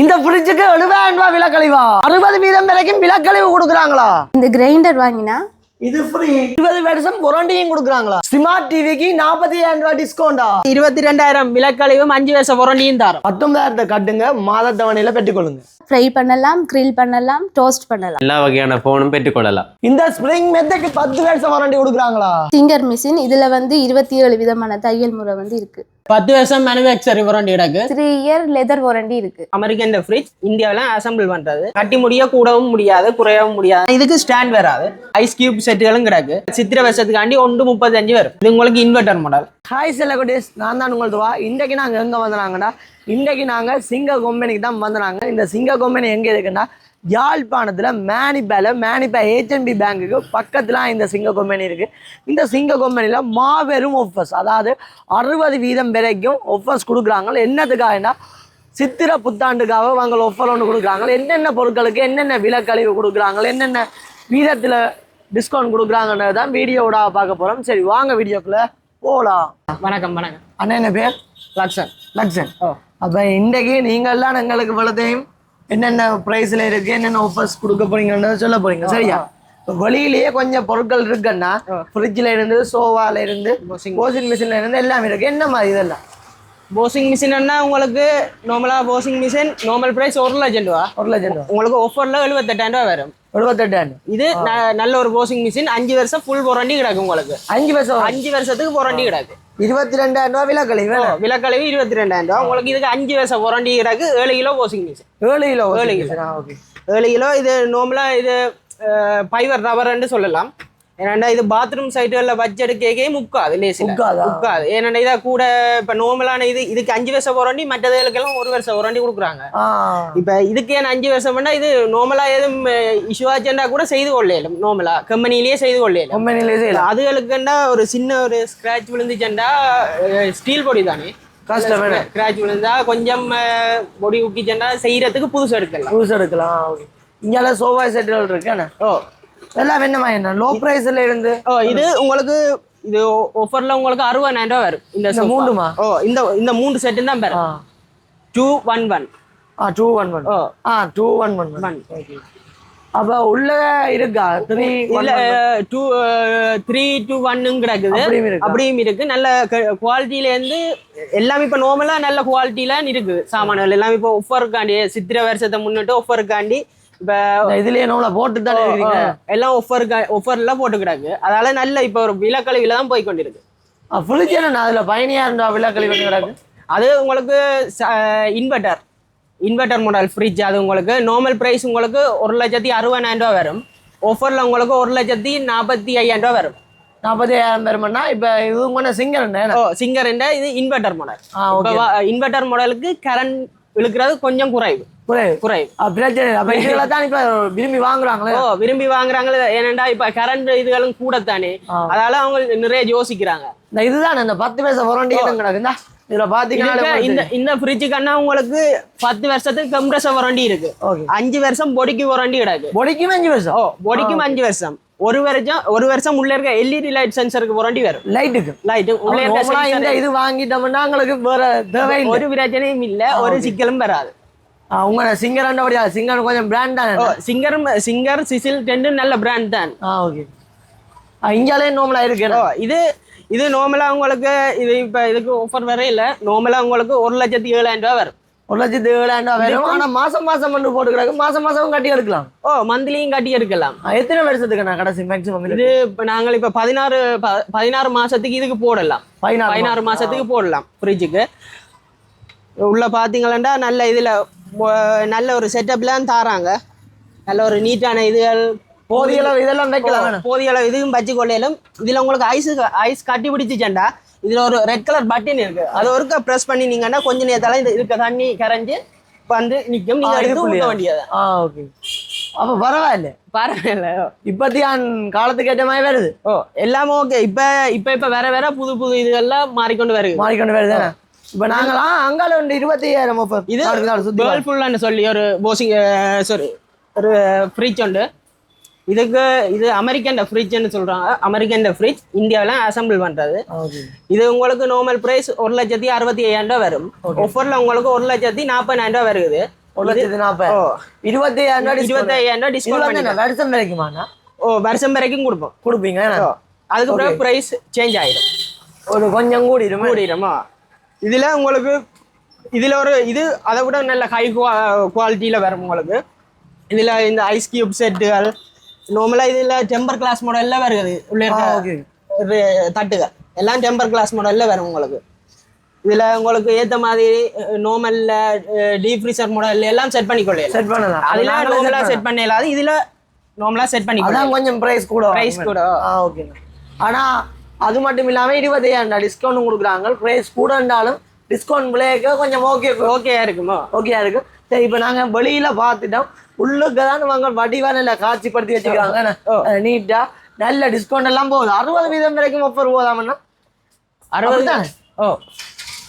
இந்த ஃப்ரிட்ஜுக்கு 70,000 ரூபாய் விலக்கழிவா 60% வரைக்கும் விலக்கழிவு கொடுக்குறாங்களா? இந்த கிரைண்டர் வாங்கினா இது ஃப்ரீ 20 வருஷம் வாரண்டியும் கொடுக்குறாங்களா? ஸ்மார்ட் டிவிக்கு 40,000 ரூபாய் டிஸ்கவுண்டா? 22,000 விலக்கழிவும் 5 வருஷம் வாரண்டியும் தரும். 19,000 கட்டுங்க, மாத தவணையில பெற்றுக்கொள்ளுங்க. ஃப்ரை பண்ணலாம், கிரில் பண்ணலாம், டோஸ்ட் பண்ணலாம். எல்லா வகையான போனும் பெற்றுக்கொள்ளலாம். இந்த ஸ்ப்ரிங் மெத்தைக்கு 10 வருஷம் வாரண்டி கொடுக்குறாங்களா? சிங்கர் மிஷின் இதுல 27 விதமான தையல் முறை இருக்கு. 10 வருஷம் மேனுஃபேக்சர் வாரண்டி இருக்கு. 3 இயர் லெதர் வாரண்டி இருக்கு. அமெரிக்கன் ஃப்ரிட்ஜ் இந்தியாவில அசம்பிள் பண்றது. கட்டி முடிய கூடவும் முடியாது, குறையவும் முடியாது. இதுக்கு ஸ்டாண்ட் வராது. ஐஸ் கியூப் செட்டுகளும் கிடக்கு. சித்திரை வருஷத்துக்காண்டி 1.35 வரும். இது உங்களுக்கு இன்வெர்டர் மாடல். ஹாய் செல்லகுட்டீஸ், நான் தான் உங்களுக்கு வா. இன்றைக்கு நாங்கள் எங்கே வந்தாங்கன்னா, இன்றைக்கு நாங்கள் சிங்க கம்பெனிக்கு தான் வந்தாங்க. இந்த சிங்க கம்பெனி எங்கே இருக்குன்னா, யாழ்ப்பாணத்தில் மேனிப்பா HNB பேங்குக்கு பக்கத்தில் இந்த சிங்க கம்பெனி இருக்குது. இந்த சிங்க கம்பெனியில் மாபெரும் ஆஃபர்ஸ், அதாவது 60% வரைக்கும் ஆஃபர்ஸ் கொடுக்குறாங்க. என்னத்துக்காகனா சித்திரை புத்தாண்டுக்காக வாங்க ஆஃபர் ஒன்று கொடுக்குறாங்க. என்னென்ன பொருட்களுக்கு என்னென்ன விலக்கழிவு கொடுக்குறாங்க, என்னென்ன வீதத்தில் டிஸ்கவுண்ட் கொடுக்குறாங்கன்றது தான் வீடியோவோட பார்க்க போகிறோம். சரி வாங்க வீடியோக்குள்ளே போகலாம். வணக்கம். அண்ணா என்ன பேர்? லக்ஷன். அப்போ இன்றைக்கு நீங்கள்லாம் எங்களுக்கு வளர்த்தையும் என்னென்ன ப்ரைஸில் இருக்குது, என்னென்ன ஆஃபர்ஸ் கொடுக்க போறீங்கன்னு சொல்ல போறீங்க. சரியா? இப்போ வெளியிலேயே கொஞ்சம் பொருட்கள் இருக்குன்னா, ஃப்ரிட்ஜில் இருந்து, சோஃபால இருந்து, வாஷிங் மிஷின்ல இருந்து எல்லாமே இருக்குது. என்ன மாதிரி இதெல்லாம்? வாஷிங் மிஷின்னா உங்களுக்கு நார்மலா வாஷிங் மிஷின் நார்மல் பிரைஸ் 1 லட்சம் ரூபா. 1 லட்சம் ரூபா. உங்களுக்கு ஆஃபர்ல 78,000 ரூபா வரும். 78,000. இது நல்ல ஒரு வாஷிங் மிஷின். 5 வருஷம் ஃபுல் வாரண்டி கிடக்கு உங்களுக்கு. 5 வருஷம் 5 வருஷத்துக்கு வாரண்டி கிடக்கு. 22,000 ரூபா விலக்கழிவு. விலக்கழிவு 22,000 ரூபா. உங்களுக்கு இதுக்கு 5 வருஷம் வாரண்டி கிடக்கு. 7 kilo washing machine. 7 kilo. 7 kilo. இது நார்மலா இது ஃபைபர் ரப்பர்ன்னு சொல்லலாம். ஏன்னா இது பாத்ரூம் சைட்டுகளில் வச்செடுக்கே முக்காது. முக்காது. ஏன்னா இதை கூட இப்போ நார்மலான இதுக்கு 5 வருஷம் வாரண்டி, மற்றதுகளுக்கெல்லாம் 1 வருஷம் வாரண்டி கொடுக்குறாங்க. இப்போ இதுக்கு ஏன்னா 5 வருஷம் பண்ணா இது நார்மலா எதுவும் இஷ்யூ ஆச்சுன்னா கூட செய்து கொள்ளலாம். நார்மலா கம்பெனிலேயே செய்து கொள்ளலாம். அதுகளுக்குண்டா ஒரு சின்ன ஒரு ஸ்கிராட்ச் விழுந்துச்சுண்டா, ஸ்டீல் பொடி தானே ஸ்கிராட்ச் விழுந்தா கொஞ்சம் பொடி ஊக்கிச்சண்டா செய்யறதுக்கு புதுசு எடுக்கலாம். இங்கே சோஃபா செட்டுகள் இருக்கு. எல்லாம் என்ன லோ பிரைஸ்ல இருந்து இது உங்களுக்கு இது ஆஃபர்ல உங்களுக்கு 60,000 ரூபா வரும். இந்த மூணுமா? இந்த 3 செட் தான் வரும். 211. 211. அப்ப உள்ள இருக்கா 321 கிடக்குது. அப்படியும் இருக்கு. நல்ல குவாலிட்டியில இருந்து எல்லாமே இப்ப நார்மலா நல்ல குவாலிட்டியில இருக்குது. சாமான்கள் எல்லாம் இப்ப ஆஃபருக்காண்டி, சித்திரை வருஷத்தை முன்னிட்டு ஆஃபருக்காண்டி இப்ப இதுலயே போட்டு தான் எல்லாம் ஆஃபர்ல போட்டு கிடக்கு. அதனால நல்ல இப்ப ஒரு விலக்கழிவுல தான் போய் கொண்டிருக்கு. அதுல 15,000 ரூபாய் விலக்கழிவு கிடக்கு. அது உங்களுக்கு இன்வெர்டர் மாடல் ஃப்ரிட்ஜ். அது உங்களுக்கு நார்மல் பிரைஸ் உங்களுக்கு 1,60,000 ரூபா வரும். ஆஃபர்ல உங்களுக்கு 1,45,000 ரூபா வரும். 40,000 வரும்னா இப்ப இது சிங்கர் இது இன்வெர்டர் மாடல். இன்வெர்டர் மாடலுக்கு கரண்ட் இழுக்கிறது கொஞ்சம் குறைவு. விரும்பி வாங்குறாங்களே. ஏனண்டா இப்ப கரண்ட் இதுகளும் கூடத்தானே, அதனால அவங்க நிறைய யோசிக்கிறாங்க. இதுதான் இந்த 10 வருஷம் வாரண்டி கிடக்குதா? இதுல பாத்தீங்கன்னா இந்த ஃப்ரிட்ஜுக்கு உங்களுக்கு 10 வருஷத்துக்கு கம்ப்ரஸர் வாரண்டி இருக்கு. 5 வருஷம் பொடிக்கு வாரண்டி கிடக்கு. பொடிக்கும் 5 வருஷம். பொடிக்கும் 5 வருஷம். ஒரு வருஷம் உள்ள இருக்க LED லைட் சென்சருக்கு வாரண்டி வரும். லைட் உள்ள இருக்க இது வாங்கிட்டோம்னா உங்களுக்கு வேற தேவை ஒரு பிரச்சனையும் இல்ல, ஒரு சிக்கலும் வராது. உங்க சிங்கர் கொஞ்சம் பிராண்ட் தான். சிங்கர் சிசில் 10 நல்ல பிராண்ட் தான். இங்காலே நார்மலா இருக்கு. இது நார்மலா உங்களுக்கு இது இப்ப இதுக்கு ஆஃபர் வர இல்ல. நார்மலா உங்களுக்கு 1,07,000 ரூபா வரும். 1,07,000 ரூபா வரும். ஆனா மாசம் போட்டுக்கிறாங்க. மாசம் கட்டி எடுக்கலாம். மந்த்லியும் கட்டி எடுக்கலாம். எத்தனை வருஷத்துக்கு நான் கடைசி மேக்ஸிமம் இது இப்ப நாங்கள் இப்ப 16 மாசத்துக்கு இதுக்கு போடலாம். 16 மாசத்துக்கு போடலாம். ஃப்ரிட்ஜுக்கு உள்ள பாத்தீங்கன்னா நல்ல இதுல நல்ல ஒரு செட்டப்லாம் தாராங்க. நல்ல ஒரு நீட்டான இதுகள் போதிய அளவு இதெல்லாம் வைக்கலாம். போதிய அளவு இதுவும் வச்சு கொள்ளையிலும். இதுல உங்களுக்கு ஐஸ் கட்டி பிடிச்சிச்சேன்டா, இதுல ஒரு ரெட் கலர் பட்டன் இருக்கு. அதை ஒருக்க பிரஸ் பண்ணி நீங்கன்னா கொஞ்ச நேரத்தால இருக்க தண்ணி கரைஞ்சு வந்து நிற்கும். நீங்க எடுத்து ஊற்ற வேண்டியது. அப்ப பரவாயில்ல. இப்பத்தியா காலத்துக்கு ஏற்ற மாதிரி வருது. எல்லாமே ஓகே. இப்ப வேற புது இதுகள்லாம் மாறிக்கொண்டு வருது. இப்ப நாங்களாம் அங்கால 25,000 இது வேர்ல்பூல்னு சொல்லி ஒரு ஒரு ஃப்ரிட்ஜ் உண்டு. இது அமெரிக்கன் ஃப்ரிட்ஜ்னு சொல்றாங்க. அமெரிக்கன் ஃப்ரிட்ஜ் இந்தியாவில அசம்பிள் பண்றது. இது உங்களுக்கு நார்மல் பிரைஸ் 1,65,000 ரூபா வரும். ஆஃபர்ல உங்களுக்கு 1,40,000 ரூபா வருது. 1,40,000 25,000 25,000 டிஸ்கவுண்ட் பண்ணி வருஷம் வரைக்குமாண்ணா வருஷம் வரைக்கும் கொடுப்பீங்க அதுக்கு அப்புறம் பிரைஸ் சேஞ்ச் ஆயிடும் ஒரு கொஞ்சம் கூடிடுமா இதுல உங்களுக்கு இதுல ஒரு இது அதை விட நல்ல ஹை குவாலிட்டியில வரும் உங்களுக்கு இதுல இந்த ஐஸ் கியூப் செட்டுகள் நார்மலா இதுல டெம்பர் கிளாஸ் மாடல்ல வருது உள்ள தட்டுகள் எல்லாம் டெம்பர் கிளாஸ் மாடல்ல வரும் உங்களுக்கு இதுல உங்களுக்கு ஏத்த மாதிரி நார்மல்ல டீப் ஃப்ரீசர் மாடல்ல எல்லாம் செட் பண்ணலாம் அதுல நார்மலா செட் பண்ணலாது இதுல நார்மலா செட் பண்ணிக்கலாம் அதான் கொஞ்சம் பிரைஸ் கூட ஓகே ஆனா அது மட்டும் இல்லாம 25,000 டிஸ்கவுண்ட் கொடுக்குறாங்க பிரைஸ் கூட இருந்தாலும் டிஸ்கவுண்ட் விலைக்கு கொஞ்சம் ஓகேயா இருக்கு சரி இப்போ நாங்க வெளியில பார்த்துட்டோம் உள்ளுக்கு தான் வாங்க வடிவா நல்ல காட்சிப்படுத்தி வச்சுக்கிறாங்க நீட்டா நல்ல டிஸ்கவுண்ட் எல்லாம் போகுது 60% வரைக்கும் ஆஃபர் போதாமண்ணா 60 தானே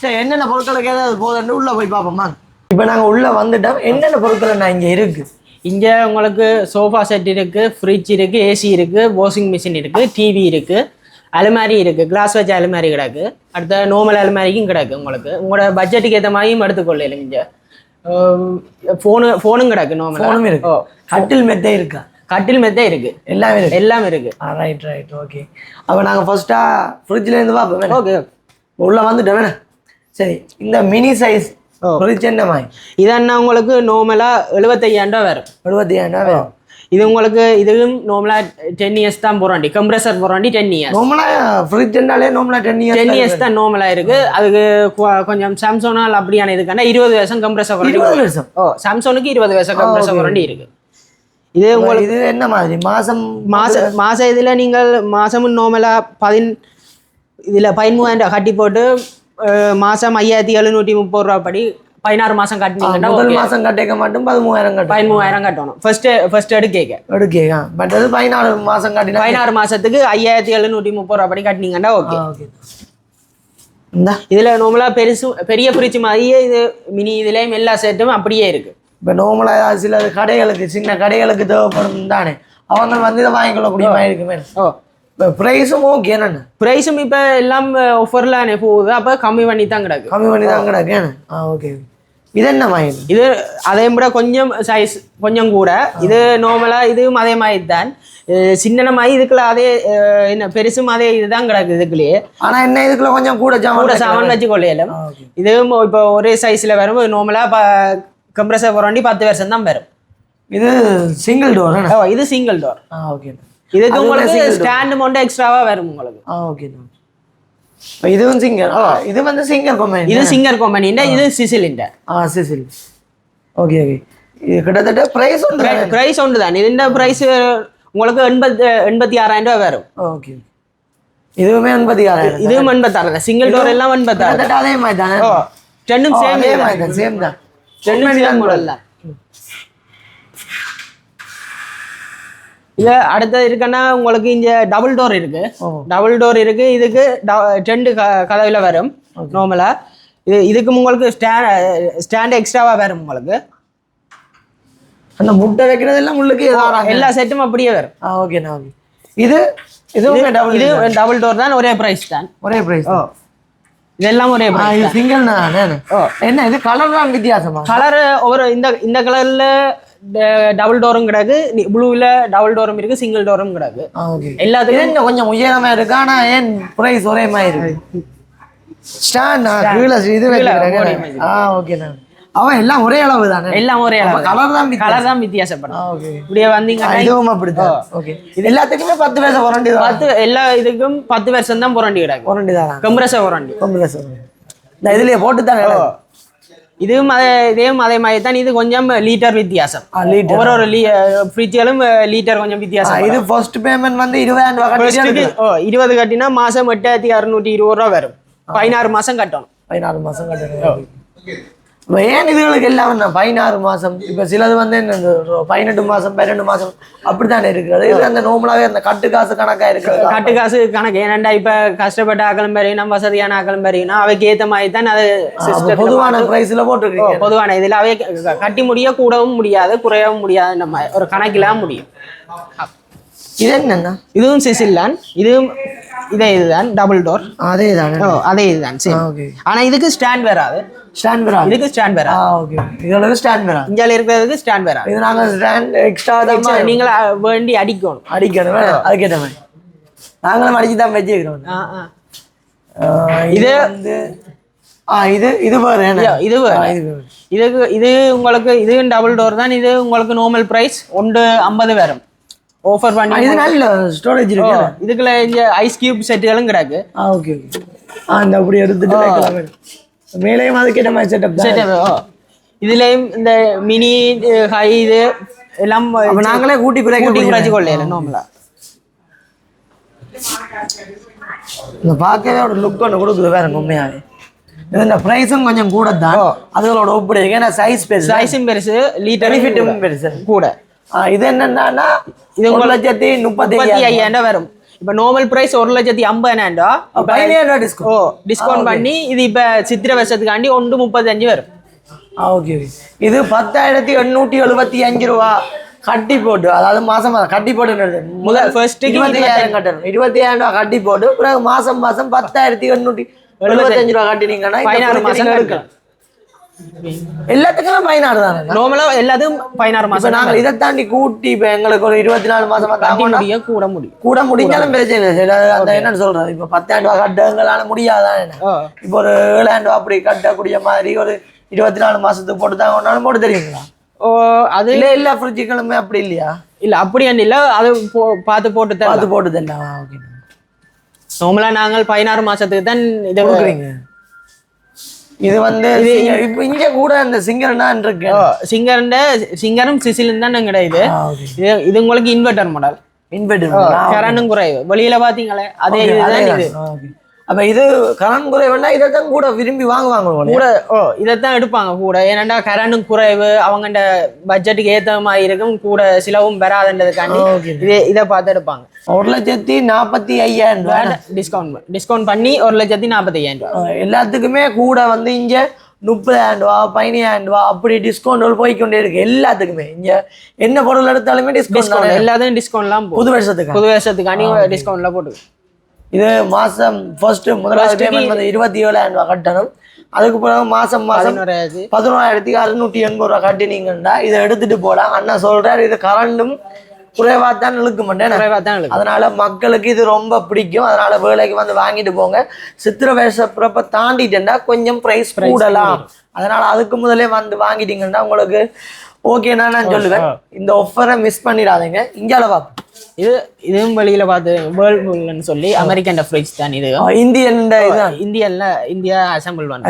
சரி என்னென்ன பொருட்களுக்கு ஏதாவது போதுன்னு உள்ள போய் பார்ப்போமா இப்போ நாங்க உள்ள வந்துட்டோம் என்னென்ன பொருட்கள் நான் இங்க இருக்கு இங்க உங்களுக்கு சோஃபா செட் இருக்கு ஃப்ரிட்ஜ் இருக்கு ஏசி இருக்கு வாஷிங் மிஷின் இருக்கு டிவி இருக்கு அலுமாரி இருக்கு கிளாஸ் வச்ச அலுமாரி கிடக்கு அடுத்த நார்மல் அலுமாரிக்கும் கிடக்கு உங்களுக்கு உங்களோட பட்ஜெட்டுக்கு ஏற்ற மாதிரியும் எடுத்துக்கொள்ளல இங்க ஃபோனும் கிடக்கு நார்மல் இருக்கு கட்டில் மெத்தை இருக்கு எல்லாமே இருக்கு ரைட் ஓகே அப்போ நாங்க ஃபர்ஸ்டா ஃப்ரிட்ஜ்ல இருந்து பார்ப்போம் ஓகே உள்ள வந்துட்டோம் வேணா சரி இந்த மினி சைஸ் ஃப்ரிட்ஜ் என்ன மாதிரி இதன்னா உங்களுக்கு நார்மலா 75,000 வரும் 75,000 இது உங்களுக்கு இதுவும் நார்மலா 10 இயர்ஸ் தான் போறாண்டி கம்ப்ரஸர் போறாண்டி 10 இயர்ஸ் நார்மலா ஃப்ரிட்ஜ்னாலே நார்மலா 10 இயர்ஸ் தான் நார்மலா இருக்கு அதுக்கு கொஞ்சம் சாம்சங்னால் அப்படியான இதுக்கான 20 வருஷம் கம்ப்ரஸர் வாரண்டி 20 வருஷம் சாம்சங்னுக்கு 20 வருஷம் கம்ப்ரஸர் வாரண்டி இருக்கு இது உங்களுக்கு இது என்ன மாதிரி மாசம் இதுல நீங்கள் மாசமும் நார்மலா இதுல 13,000 கட்டி போட்டு மாசம் 5,730 ரூபா படி 16 மாசம் கட்டினீங்கன்னா முதல் மாசம் கட்டிக்க மட்டும் 13,000 கட்டணும் ஃபர்ஸ்ட் எடுக்க பட் அது 16 மாசம் கட்டினா 16 மாசத்துக்கு 5,730 ரூபா படி கட்டினீங்கன்னா ஓகே இதுல நார்மலா பெரிய ஃப்ரிட்ஜ் மாதிரியே இது மினி இதுலயும் எல்லா செட்டும் அப்படியே இருக்கு இப்போ நார்மலா சில கடைகளுக்கு சின்ன கடைகளுக்கு தேவைப்படும் தானே அவங்க வந்து இதை வாங்கிக்கொள்ளக்கூடிய மாதிரி இருக்குமே ப்ரைஸும் ஓகே என்னென்ன ப்ரைஸும் இப்போ எல்லாம் ஆஃபர்ல போகுது அப்போ கம்மி பண்ணி தான் கிடக்கு ஓகே இது என்ன மாதிரி இது அதை விட கொஞ்சம் சைஸ் கொஞ்சம் கூட இது நார்மலா இதுவும் அதே மாதிரி தான் சின்ன மாதிரி இதுக்குள்ள அதே என்ன பெருசும் அதே இதுதான் கிடக்கு இதுக்குள்ளேயே ஆனா என்ன இதுக்குள்ள கொஞ்சம் கூட சாமான் வச்சு கொள்ளையிலும் இதுவும் இப்போ ஒரே சைஸ்ல வரும் நார்மலா கம்ப்ரஸர் வாரண்டி 10 வருஷம் தான் வரும் இது சிங்கிள் டோர் இது சிங்கிள் டோர் ஓகே இதுக்கு உங்களுக்கு ஸ்டாண்ட் மட்டும் எக்ஸ்ட்ராவா வரும் உங்களுக்கு ஓகே இதுவும் சிங்கர் இது வந்து சிங்கர் கம்பெனி இது சிங்கர் கம்பெனிന്റെ இது சிசிலிന്റെ சிசில் ஓகே இது கிட்டத்தட்ட பிரைஸ் ஒன்று தான் ഇതിന്റെ பிரைஸ் உங்களுக்கு 86,000 ரூபாய் வரும் ஓகே இதுவுமே 86,000 இதுவும் 86,000 சிங்கிள் டோர் எல்லாம் 86,000 அதே மாதிரி தானே ரெண்டும் சேம் தான் ரெண்டும் மாடல் தான் இது அடுத்தது இருக்குன்னா உங்களுக்கு இங்க டபுள் டோர் இருக்கு இதுக்கு 2 கதவுல வரும் நார்மலா இதுக்கு உங்களுக்கு ஸ்டாண்ட் எக்ஸ்ட்ராவா வரும் உங்களுக்கு அந்த முட்டை வைக்கிறது எல்லாம் உள்ளுக்கு எல்லா செட்டும் அப்படியே வரும் ஓகேண்ணா ஓகே இது டபுள் டோர் தான் ஒரே பிரைஸ் இதெல்லாம் ஒரே பிரைஸ் சிங்கிள் என்ன இது கலர் தான் வித்தியாசமா கலர் ஒரு இந்த கலர்ல டபுள் டோரும் கிடக்கு ப்ளூல டபுள் டோரும் இருக்கு சிங்கிள் டோரும் கிடக்கு எல்லாத்துக்கும் கொஞ்சம் உயரமா இருக்கு ஆனா ஏன் பிரைஸ் ஒரே மாதிரி இருக்கு ஸ்டாண்ட் இது ஓகேண்ணா அவன் எல்லாம் ஒரே அளவு தானே எல்லாம் ஒரே அளவு கலர் தான் வித்தியாசப்படும் இப்படியே வந்தீங்க இதுவும் அப்படிதான் ஓகே இது எல்லாத்துக்குமே 10 வருஷம் வாரண்டி தான் எல்லா இதுக்கும் 10 வருஷம் தான் வாரண்டி கிடக்கு வாரண்டி தான் கம்ப்ரஸர் வாரண்டி இந்த இதுலயே போட்டு தானே இதுவும் அதே மாதிரி தான் இது கொஞ்சம் லீட்டர் வித்தியாசம் ஒரு ஃப்ரிட்ஜ்களும் லீட்டர் கொஞ்சம் வித்தியாசம் இது ஃபர்ஸ்ட் பேமெண்ட் வந்து 20,000 20 கட்டினா மாசம் 8,620 ரூபா வரும் 16 மாசம் கட்டணும் ஏன் இதுகளுக்கு எல்லாம் 16 மாசம் இப்ப சிலது வந்து 18 மாசம் 12 மாசம் அப்படித்தானே இருக்குது இது அந்த நார்மலாவே அந்த கட்டு காசு கணக்கா இருக்கு கட்டு காசு கணக்கு ஏன்னா இப்ப கஷ்டப்பட்ட ஆக்களும் பெரியணும் வசதியான ஆக்களும் பெரியணும் அவைக்கு ஏத்த மாதிரி தான் அது பொதுவான பிரைஸ்ல போட்டுருக்கீங்க பொதுவான இதுல அவை கட்டி முடிய கூடவும் முடியாது குறையவும் முடியாது நம்ம ஒரு கணக்கிலாம் முடியும் இது என்னன்னா இதுவும் சிசில்லான் இதுவும் இதுதான் டபுள் டோர் அதே இதுதான் சரி ஆனா இதுக்கு ஸ்டாண்ட் வராது ஸ்டாண்ட் வரா இதுக்கு ஸ்டாண்ட் வரா. ஓகே இதோட ஸ்டாண்ட் வரா. இஞ்சால இருக்கிறதுக்கு ஸ்டாண்ட் வரா. இது நாங்க ஸ்டாண்ட் எக்ஸ்ட்ரா தான் நீங்களா வேண்டி அடிக்கணும். அதுக்கேற்ற மாதிரி நாங்களும் அடிச்சு தான் வச்சுக்கிறோம். இது வந்து இது வேற இது இது உங்களுக்கு இது டபுள் டோர் தான். இது உங்களுக்கு நார்மல் பிரைஸ் 150 வரும். ஆஃபர் பண்ணி இது நல்ல ஸ்டோரேஜ் இருக்கு. இதுக்குள்ள இங்க ஐஸ் கியூப் செட்டுகளும் கிடக்கு. ஓகே அந்த அப்படி எடுத்துட்டு வைக்கலாம். மேலேயும் அதுக்கேற்ற மாதிரி செட்டப். இதுலயும் இந்த மினி ஹை இது எல்லாம் நாங்களே கூட்டி குறைச்சி கொள்ளையில நார்மலா. இந்த பார்க்கவே ஒரு லுக் ஒன்று கொடுக்குது வேற உண்மையாவே. இந்த பிரைஸும் கொஞ்சம் கூட தான் அதுகளோட ஒப்படை. ஏன்னா சைஸும் பெருசு, பெனிஃபிட்டும் பெருசு கூட. இது என்னன்னா இது 1,35,000 வரும். இப்ப நார்மல் பிரைஸ் 1,50,000 டிஸ்கவுண்ட் பண்ணி இது இப்ப சித்திரை வருஷத்துக்காண்டி 1,35,000 வரும். ஓகே இது 10,875 ரூபா கட்டி போட்டு, அதாவது மாசம் கட்டி போட்டு முதல் ஃபர்ஸ்ட் 20,000 கட்டணும். 20,000 ரூபா கட்டி போட்டு பிறகு மாசம் 10,875 ரூபா கட்டினீங்கன்னா 16 மாசம் எடுக்கலாம். எல்லாத்துக்கும் 16 தானே நார்மலா எல்லாத்துக்கும் 16 மாசம். நாங்க இதை தாண்டி கூட்டி இப்ப எங்களுக்கு ஒரு 24 மாசமா கூட முடிஞ்சாலும் பிரச்சனை இல்லை. அந்த என்னன்னு சொல்றது, இப்ப 10,000 ரூபா கட்டுங்களால முடியாதான். இப்ப ஒரு 7,000 ரூபா அப்படி கட்டக்கூடிய மாதிரி ஒரு 24 மாசத்துக்கு போட்டு தான் ஒன்னாலும் போட்டு தெரியுங்களா? அது இல்ல எல்லா ஃப்ரிட்ஜுகளுமே அப்படி இல்லையா? இல்ல அப்படி இல்ல, அது பார்த்து போட்டு தரலாம். ஓகே நார்மலா நாங்கள் 16 மாசத்துக்கு தான் இதை கொடுக்குறீங்க. இது வந்து இப்ப இங்க கூட இந்த சிங்கர்தான் இருக்கு. சிங்கரும் சிசிலும் தான் கிடையாது. இது உங்களுக்கு இன்வெர்டர் மாடல். கரண்டும் குறைவு. வெளியில பாத்தீங்களே அதே இதுதான் இது. அப்ப இது கரண்ட் குறைவுன்னா இதைத்தான் கூட விரும்பி வாங்குவாங்க கூட. இதைத்தான் எடுப்பாங்க கூட. ஏன்னாண்டா கரண்டும் குறைவு, அவங்கள்ட பட்ஜெட்டுக்கு ஏத்த மாதிரி இருக்கும், கூட சிலவும் பெறாதுன்றதுக்காண்டி இதை பார்த்து எடுப்பாங்க. 1,45,000 ரூபாய் டிஸ்கவுண்ட் பண்ணி 1,45,000 ரூபாய். எல்லாத்துக்குமே கூட வந்து இங்க 30,000 ரூபா 15,000 ரூபா அப்படி டிஸ்கவுண்ட் போய்கொண்டே இருக்கு. எல்லாத்துக்குமே இங்க என்ன பொருள் எடுத்தாலுமே டிஸ்கவுண்ட். எல்லாத்தையும் டிஸ்கவுண்ட்லாம் புது வருஷத்துக்காண்டி டிஸ்கவுண்ட்ல போட்டு. இது மாசம் முதலாவது பேமெண்ட் வந்து 27,000 ரூபா கட்டணும். அதுக்கு பிறகு மாசம் 11,680 ரூபா கட்டினீங்கன்னா இதை எடுத்துட்டு போலாம். அண்ணா சொல்றாரு இது கரண்டும் குறைவாத்தான் இழுக்க மாட்டேன். அதனால மக்களுக்கு இது ரொம்ப பிடிக்கும். அதனால வேலைக்கு வந்து வாங்கிட்டு போங்க. சித்திரை வருஷ பிறப்ப தாண்டிட்டேன்னா கொஞ்சம் பிரைஸ் கூடலாம். அதனால அதுக்கு முதலே வந்து வாங்கிட்டீங்கன்னா உங்களுக்கு ஓகேனா நான் சொல்லுவேன். இந்த ஆஃபரை மிஸ் பண்ணிடாதீங்க. இங்கால பாப்போம். இதுவும் வெளியில பார்த்து வேர்ல்பூல்னு சொல்லி அமெரிக்கன் ஃப்ரிட்ஜ் தான். இது இந்தியா அசம்பிள் பண்ணு.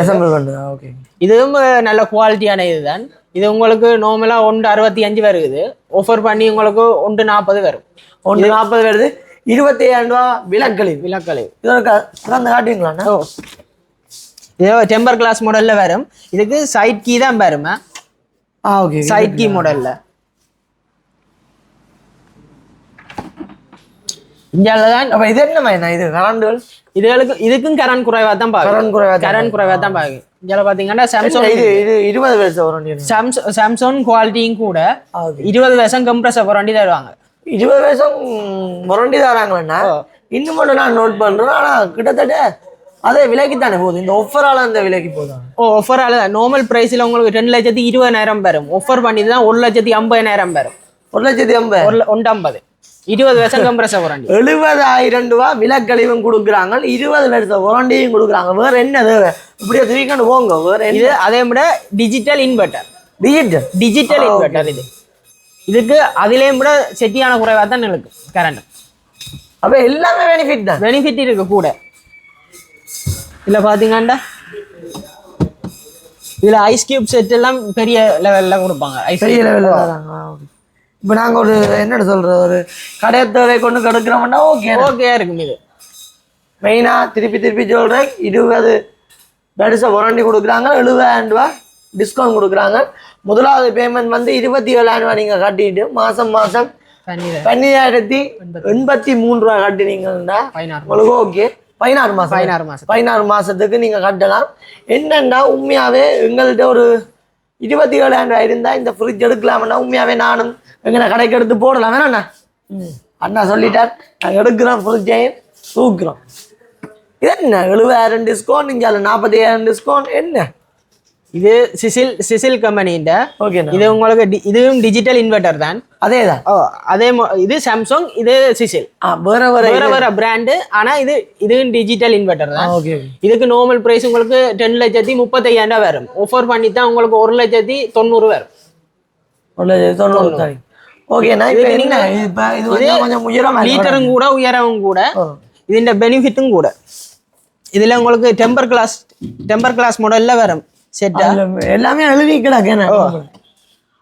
ஓகே இதுவும் நல்ல குவாலிட்டியான இதுதான். இது உங்களுக்கு நார்மலா 1,65 வருது. ஆஃபர் பண்ணி உங்களுக்கு 1,40 வரும். 1,40 வருது. 27,000 ரூபா விலக்கழிவு. இதோட காட்டுவீங்களா? இது டெம்பர் கிளாஸ் மாடல்ல வரும். இதுக்கு சைட் கீ தான் வரும். ஓகே சைட் கீ மாடல்ல இந்தியாவில்தான். அப்ப இது என்ன இது கரண்டுகள் இதுக்கும் கரண்ட் குறைவா தான் பாக்கு. இந்தியாவில் பாத்தீங்கன்னா சாம்சங் இது 20 வருஷம் சாம்சங் குவாலிட்டியும் கூட 20 வருஷம் கம்ப்ரஸர் வாரண்டி தருவாங்க. 20 வருஷம் வாரண்டி தராங்களா? இன்னும் மட்டும் நான் நோட் பண்றேன். ஆனா கிட்டத்தட்ட அதே விலைக்கு தானே போகுது. இந்த ஆஃபரால அந்த விலைக்கு போதும். ஆஃபரால நார்மல் பிரைஸ்ல உங்களுக்கு 2,20,000 வரும். ஆஃபர் பண்ணி தான் 1,50,000 வரும். 1,50,000 20 வருஷம் கம்ப்ரஸர் வாரண்டி. 70,000 ரூபா விலக்கழிவும் கொடுக்குறாங்க. 20 வருஷம் வாரண்டியும் கொடுக்குறாங்க. வேற என்ன தேவை? இப்படியே தூக்கிட்டு போங்க. வேற இது அதே விட டிஜிட்டல் இன்வெர்டர். இது இதுக்கு அதுலேயும் கூட செட்டியான குறைவா தான் இருக்கு கரண்ட். அப்ப எல்லாமே பெனிஃபிட் இருக்கு கூட. இதுல பாத்தீங்கன்னா இதுல ஐஸ் கியூப் செட் எல்லாம் பெரிய லெவல்ல கொடுப்பாங்க. பெரிய லெவல்ல தராங்க. இப்போ நாங்கள் ஒரு என்ன சொல்றது, ஒரு கடையத்தவை கொண்டு கெடுக்கிறோம்னா ஓகே இருக்கும். இது மெயினாக திருப்பி சொல்கிறேன். 20 வருஷம் வாரண்டி கொடுக்குறாங்க. 70,000 ரூபா டிஸ்கவுண்ட் கொடுக்குறாங்க. முதலாவது பேமெண்ட் வந்து 27,000 ரூபா நீங்கள் கட்டிட்டு மாதம் 12,083 ரூபா கட்டினீங்கன்னா உங்களுக்கு ஓகே. 16 மாதத்துக்கு நீங்கள் கட்டலாம். என்னன்னா உண்மையாகவே எங்கள்கிட்ட ஒரு 27,000 ரூபாய் இருந்தால் இந்த ஃப்ரிட்ஜ் எடுக்கலாம்னா உண்மையாகவே நானும் எங்களை கடைக்கு எடுத்து போடலாம். வேணா அண்ணா சொல்லிட்டார், நாங்கள் எடுக்கிறோம் ஃப்ரிட்ஜையும் தூக்குறோம். இது என்ன 70,000 டிஸ்கவுண்ட், இங்கே 40,000 டிஸ்கவுண்ட் என்ன? இது சிசில் கம்பெனின்ற. ஓகேண்ணா. இது உங்களுக்கு இதுவும் டிஜிட்டல் இன்வெர்டர் தான். அதேதான். இது சாம்சங், இது சிசில். வேற பிராண்டு. ஆனா இதுவும் டிஜிட்டல் இன்வெர்டர் தான். இதுக்கு நார்மல் பிரைஸ் உங்களுக்கு 10,35,000 வரும். ஆஃபர் பண்ணி தான் உங்களுக்கு 1,90,000 வரும். 1,90,000. ஓகேண்ணா. லிட்டரும் கூட உயரவும் கூட. இதுல பெனிஃபிட்டும் கூட. இதுல உங்களுக்கு டெம்பர் கிளாஸ் மாடல்ல வரும். செட்டா எல்லாமே எழுதி கிடக்கேன்.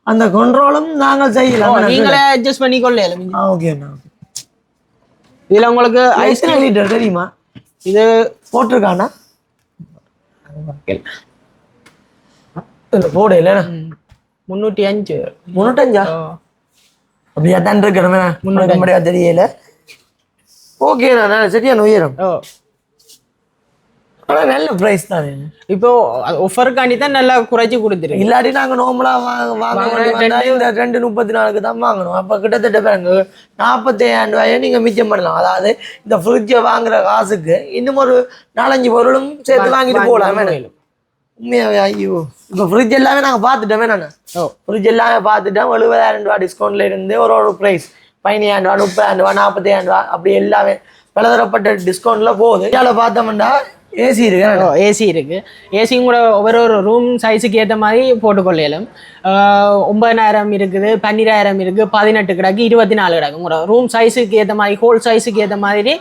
அந்த கண்ட்ரோலும் நாங்கள் செய்யலாம். நீங்களே அட்ஜஸ்ட் பண்ணிக்கொள்ளலாம். ஓகேண்ணா. இதுல உங்களுக்கு ஐஸ்கிரீம் லிட்டர் தெரியுமா? இது போட்டிருக்காண்ணா? போட இல்லைண்ணா. 305. 305? அப்படியா தான் இருக்கிறமே. 305 தெரியல. ஓகேண்ணா. சரியான உயரம். ஆனா நல்ல பிரைஸ் தானே. இப்போ ஆஃபருக்காண்டி தான் நல்லா குறைச்சி கொடுத்துருக்கு. இல்லாட்டி நாங்க நார்மலா வாங்க இந்த 234 தான் வாங்கணும். அப்ப கிட்டத்தட்ட பாருங்க 45,000 நீங்க மிச்சம் பண்ணலாம். அதாவது இந்த ஃப்ரிட்ஜை வாங்குற காசுக்கு இன்னும் ஒரு 4-5 பொருளும் சேர்த்து வாங்கிட்டு போகலாம். உண்மையாவே ஐயோ இப்போ ஃப்ரிட்ஜ் எல்லாமே நாங்கள் பார்த்துட்டோமே. நான் ஃப்ரிட்ஜ் எல்லாமே பார்த்துட்டோம். 70,000 டிஸ்கவுண்ட்ல இருந்து ஒரு ப்ரைஸ் 15,000, 30,000, 40,000 அப்படி எல்லாமே பலதரப்பட்ட டிஸ்கவுண்ட்ல போகுது. இதில் பார்த்தோம்னா ஏசி இருக்கு. ஏசி இருக்கு. ஏசியும் கூட ஒவ்வொரு ரூம் சைஸுக்கு ஏற்ற மாதிரி போட்டுக்கொள்ளலும். 9,000 இருக்குது, 12,000 இருக்கு, 18 கிடக்கு, 24 கிடக்கு. உங்களோட ரூம் சைஸுக்கு ஏற்ற மாதிரி, ஹோல் சைஸுக்கு ஏற்ற மாதிரி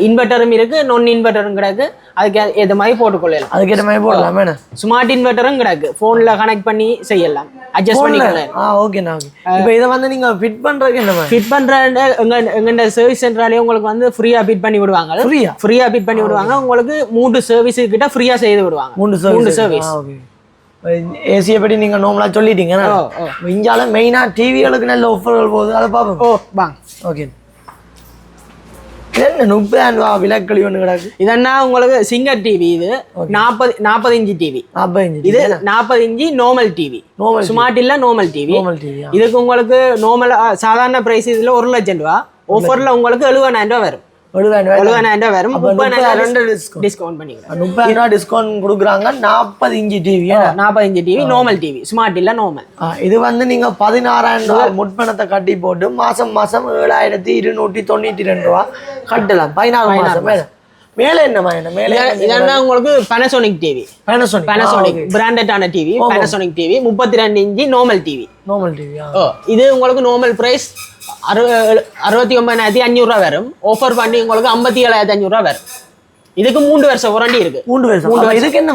இன்வெர்டரும் இருக்கு, நான் இன்வெர்டரும் கிடக்கு. அதுக்கு ஏற்ற மாதிரி போட்டுக்கொள்ளலாம். அதுக்கேற்ற மாதிரி போடலாம். ஸ்மார்ட் இன்வெர்டரும் கிடக்கு. போன்ல கனெக்ட் பண்ணி செய்யலாம், அட்ஜஸ்ட் பண்ணிக்கலாம். ஓகேண்ணா. இப்போ இதை வந்து நீங்க ஃபிட் பண்றதுக்கு என்ன ஃபிட் பண்ற எங்க சர்வீஸ் சென்டராலே உங்களுக்கு வந்து ஃப்ரீயா ஃபிட் பண்ணி விடுவாங்க. ஃப்ரீயா ஃபிட் பண்ணி விடுவாங்க. உங்களுக்கு 3 சர்வீஸ் கிட்ட ஃப்ரீயா செய்து விடுவாங்க. 3 சர்வீஸ். ஏசியை பற்றி நீங்க நார்மலா சொல்லிட்டீங்க. இங்கால மெயினா டிவிகளுக்கு நல்ல ஆஃபர்கள் போகுது. அதை பார்ப்போம். ஓகே. என்ன 30,000 விலைக்களி ஒன்று கிடக்கு. இதென்னா உங்களுக்கு சிங்கர் டிவி. இது 40 இன்ச்சு டிவி. இது 40 இன்ச்சு நார்மல் டிவி. ஸ்மார்ட் இல்ல நார்மல் டிவி. இதுக்கு உங்களுக்கு நார்மல் சாதாரண பிரைஸ் இதுல 1,00,000. ஆஃபர்ல உங்களுக்கு 70,000 வரும். 70,000 வரும். 30,000 டிஸ்கவுண்ட் பண்ணிக்கிறேன். 30,000 டிஸ்கவுண்ட் கொடுக்குறாங்க. 40 inch TV. 40 inch TV normal TV. Smart இல்ல நார்மல். இது வந்து நீங்க 16,000 முற்பணத்தை கட்டி போட்டு மாசம் 7,292 கட்டலாம். 14 மாசம் மேல என்ன மேல இதென்ன உங்களுக்கு Panasonic டிவி. Panasonic பிராண்டடான TV. Panasonic TV 32 inch normal TV. இது உங்களுக்கு நார்மல் பிரைஸ் 69,500 வரும். ஆஃபர் பண்ணி உங்களுக்கு 57,500 வரும். இதுக்கு 3 வருஷம் வாரண்டி இருக்கு. 3 வருஷம். இதுக்கு என்ன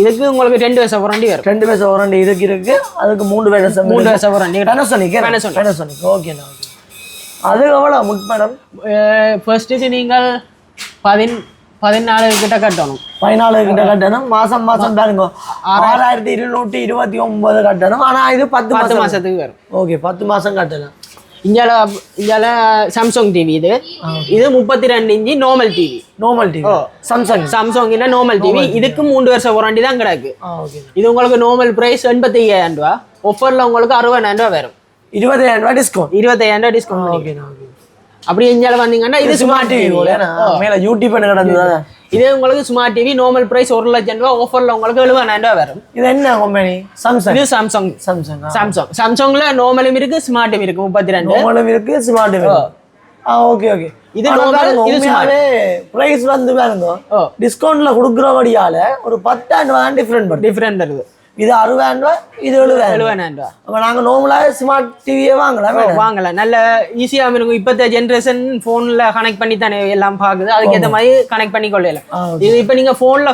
இதுக்கு உங்களுக்கு 2 வருஷம் வாரண்டி வரும். 2 வருஷம் வாரண்டி இதுக்கு இருக்கு. அதுக்கு 3 வருஷம் வாரண்டி. Panasonic. ஓகேண்ணா. அது எவ்வளவு முற்பணம்? ஃபர்ஸ்ட்டுக்கு நீங்கள் 14 கிட்ட கட்டணும். 14 கிட்ட கட்டணும். மாசம் பாருங்க 6,229 கட்டணும். ஆனா இது 10 மாசத்துக்கு வரும். ஓகே, 10 மாசம் கட்டலாம். இங்கால சாம்சங் டிவி. இது 32 இன்ச்சு நார்மல் டிவி. சாம்சங் இல்ல நார்மல் டிவி. இதுக்கு 3 வருஷம் வாரண்டி தான் கிடக்கு. இது உங்களுக்கு நார்மல் பிரைஸ் 85,000. ஆஃபர்ல உங்களுக்கு 60,000 வரும். 20,000 டிஸ்கவுண்ட். 20,000 டிஸ்கவுண்ட். அப்படி இஞ்சால வந்தீங்கன்னா இது ஸ்மார்ட் டிவி. மேல யூடியூப் நடந்தது. இது உங்களுக்கு ஸ்மார்ட் டிவி நார்மல் பிரைஸ் 1,00,000. ஆஃபர்ல உங்களுக்கு 70,000 வரும். இது என்ன கம்பெனி? சாம்சங். இது சாம்சங். சாம்சங்ல நார்மலும் இருக்கு, ஸ்மார்ட்டும் இருக்கு. 32 நார்மலும் இருக்கு, ஸ்மார்ட்டும் இருக்கு. ஓகே. இது நார்மல் பிரைஸ் வந்து பாருங்க. டிஸ்கவுண்ட்ல குடுக்குறவடியால ஒரு 10,000 டிஃபரெண்ட் இருக்கு. இது 60,000, இது 70,000. அப்ப நாங்க நார்மலா ஸ்மார்ட் டிவியே வாங்கலாம். நல்ல ஈஸியா இருக்கும். இப்பத்த ஜெனரேஷன் போன்ல கனெக்ட் பண்ணி தானே எல்லாம் பாக்குது. அதுக்கு ஏற்ற மாதிரி கனெக்ட் பண்ணி கொள்ளலாம். இது இப்ப நீங்க போன்ல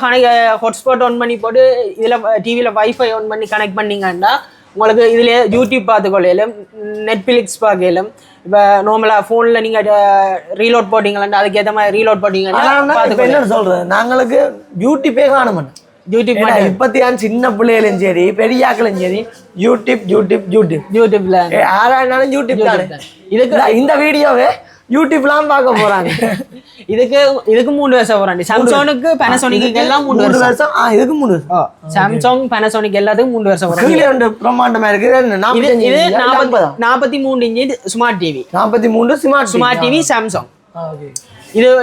ஹாட்ஸ்பாட் ஆன் பண்ணி போட்டு இதுல டிவில வைஃபை ஆன் பண்ணி கனெக்ட் பண்ணீங்கன்னா உங்களுக்கு இதுல யூடியூப் பார்த்து கொள்ளலாம், நெட்ஃபிளிக்ஸ் பார்க்கலாம். இப்ப நார்மலா போன்ல நீங்க ரீலோட் போட்டீங்களா, அதுக்கு ஏற்ற மாதிரி ரீலோட் போட்டீங்கன்னா என்ன சொல்றது, நாங்களுக்கு யூடியூபே காண மாட்டோம். யூடியூப் இப்பத்தியான் சின்ன பிள்ளைகளும் சரி பெரியாக்களும் சரி யூடியூப்ல யாராலும் யூடியூப் தானே. இதுக்கு இந்த வீடியோவே யூடியூப்லாம் பார்க்க போறாங்க. இதுக்கு 3 வருஷம் வாரண்டி. சாம்சங்க்கு Panasonic எல்லாம் 3 வருஷம். இதுக்கு 3 வருஷம். சாம்சங் Panasonic எல்லாத்துக்கும் 3 வருஷம் வாரண்டி. இது பிரம்மாண்டமா இருக்கு. இது 43 inch smart TV. 43 smart TV Samsung.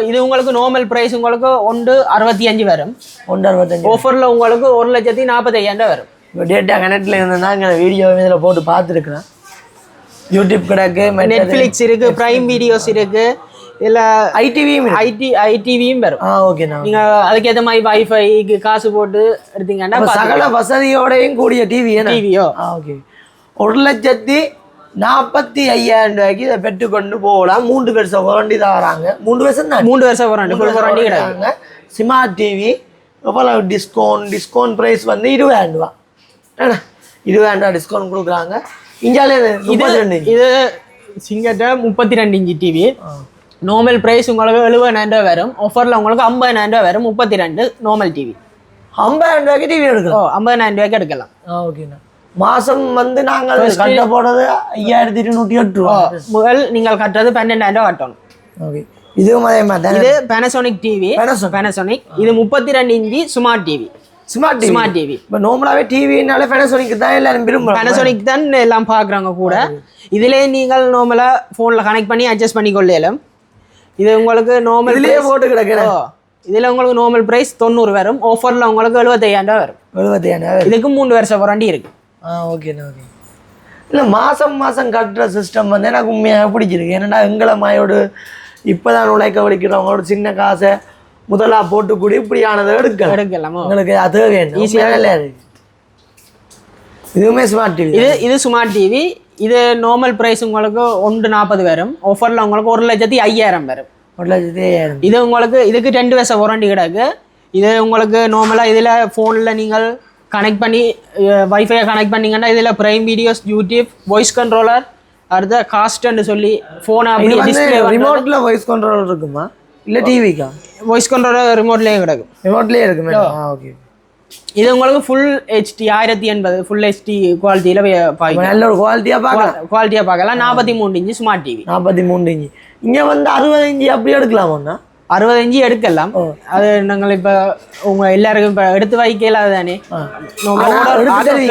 இது உங்களுக்கு நார்மல் பிரைஸ் உங்களுக்கு 165 வரும். 165. ஆஃபர்ல உங்களுக்கு 1,45,000 வரும். இப்போ டேட்டா கனெக்ட்ல இருந்தா வீடியோ இதில் போட்டு பார்த்துருக்குறேன். யூடியூப் கிடக்கு, நெட்ஃபிளிக்ஸ் இருக்கு, பிரைம் வீடியோஸ் இருக்கு, இல்ல ஐடிவியும் வரும். ஓகேண்ணா. நீங்க அதுக்கேற்ற மாதிரி வைஃபைக்கு காசு போட்டு எடுத்தீங்கன்னா சகல வசதியோடையும் கூடிய டிவியோ. ஓகே. 1,45,000 ரூபாய்க்கு இதை பெற்றுக்கொண்டு போகலாம். 3 வருஷம் வாரண்டி தான் வராங்க. 3 வருஷம் தான். 3 வருஷம் வாரண்டி, ஃபுல் வாரண்டி கிடையாது. ஸ்மார்ட் டிவி எவ்வளவு டிஸ்கவுண்ட் ப்ரைஸ் வந்து 20,000 ரூபா. 20,000 ரூபா டிஸ்கவுண்ட் கொடுக்குறாங்க. இந்தியாவில இது சிங்கட்ட 32 இன்ச்சு டிவி. நார்மல் பிரைஸ் உங்களுக்கு 70,000 ரூபா வரும். ஆஃபர்ல உங்களுக்கு 50,000 ரூபா வரும். 32 நார்மல் டிவி. 50,000 ரூபாய்க்கு டிவி எடுக்கலாம். 50,000 ரூபாய்க்கு எடுக்கலாம். ஓகேண்ணா. மாசம் வந்து நாங்கள் கட்ட போடுறது 5,208 ரூபா. முதல் நீங்கள் கட்டுறது 12,000 ரூபா கட்டணும். ஓகே. இதுவும் அதே மாதிரி தான். இது பேனசோனிக் டிவி. பேனசோனிக். இது 32 inch smart TV. Smart TV. இப்போ நார்மலாவே டிவினாலே பேனசோனிக் தான் எல்லாரும் விரும்புறாங்க. பேனசோனிக் தான் எல்லாம் பார்க்குறாங்க கூட. இதிலே நீங்கள் நார்மலா ஃபோன்ல கனெக்ட் பண்ணி அட்ஜஸ்ட் பண்ணி கொள்ளலாம். இது உங்களுக்கு நார்மல் இதுலயே போட்டு கிடக்குறேன். இதுல உங்களுக்கு நார்மல் பிரைஸ் 90 வரும். ஆஃபர்ல உங்களுக்கு 75,000 ரூபா வரும். 75,000. இதுக்கு 3 வருஷம் வாரண்டி இருக்கு. ஓகேண்ணா. ஓகே. இல்லை மாதம் கட்டுற சிஸ்டம் வந்து எனக்கு உண்மையாக பிடிச்சிருக்கு. ஏன்னா எங்களை மாயோடு இப்போதான் உழைக்க வலிக்கிறவங்களோட சின்ன காசை முதலாக போட்டு கூடி இப்படியானதை எடுக்கலாம். உங்களுக்கு அது வேணும். ஈஸியாக இல்லை. இதுவுமே ஸ்மார்ட் டிவி. இது ஸ்மார்ட் டிவி. இது நார்மல் பிரைஸ் உங்களுக்கு 140 வரும். ஆஃபர்ல உங்களுக்கு 1,05,000 வரும். 1,05,000. இது உங்களுக்கு இதுக்கு 2 வருஷம் வாரண்டி கிடக்கு. இது உங்களுக்கு நார்மலாக இதில் ஃபோனில் நீங்கள் கனெக்ட் பண்ணி வைஃபையை கனெக்ட் பண்ணிங்கன்னா இதில் prime videos, YouTube, voice controller, அடுத்த காஸ்ட்ன்னு சொல்லி ஃபோனை அப்படி டிஸ்பிளே ரிமோட்டில் வாய்ஸ் கண்ட்ரோலர் இருக்குமா இல்லை டிவிக்கா? வாய்ஸ் கண்ட்ரோலர் ரிமோட்லேயே கிடக்கும். ரிமோட்லேயே இருக்குமே. ஓகே. இது உங்களுக்கு ஃபுல் ஹெச்டி 1080 ஃபுல் ஹெச்டி குவாலிட்டியில் நல்ல ஒரு குவாலிட்டியாக பார்க்கலாம். 43 இன்ச்சு ஸ்மார்ட் டிவி. 43 இன்ச்சு. இங்கே வந்து 60 இன்ச்சு அப்படி எடுக்கலாமா? 60 இன்ச்சு எடுக்கலாம். அது நாங்கள் இப்போ உங்க எல்லாருக்கும் இப்போ எடுத்து வைக்கல தானே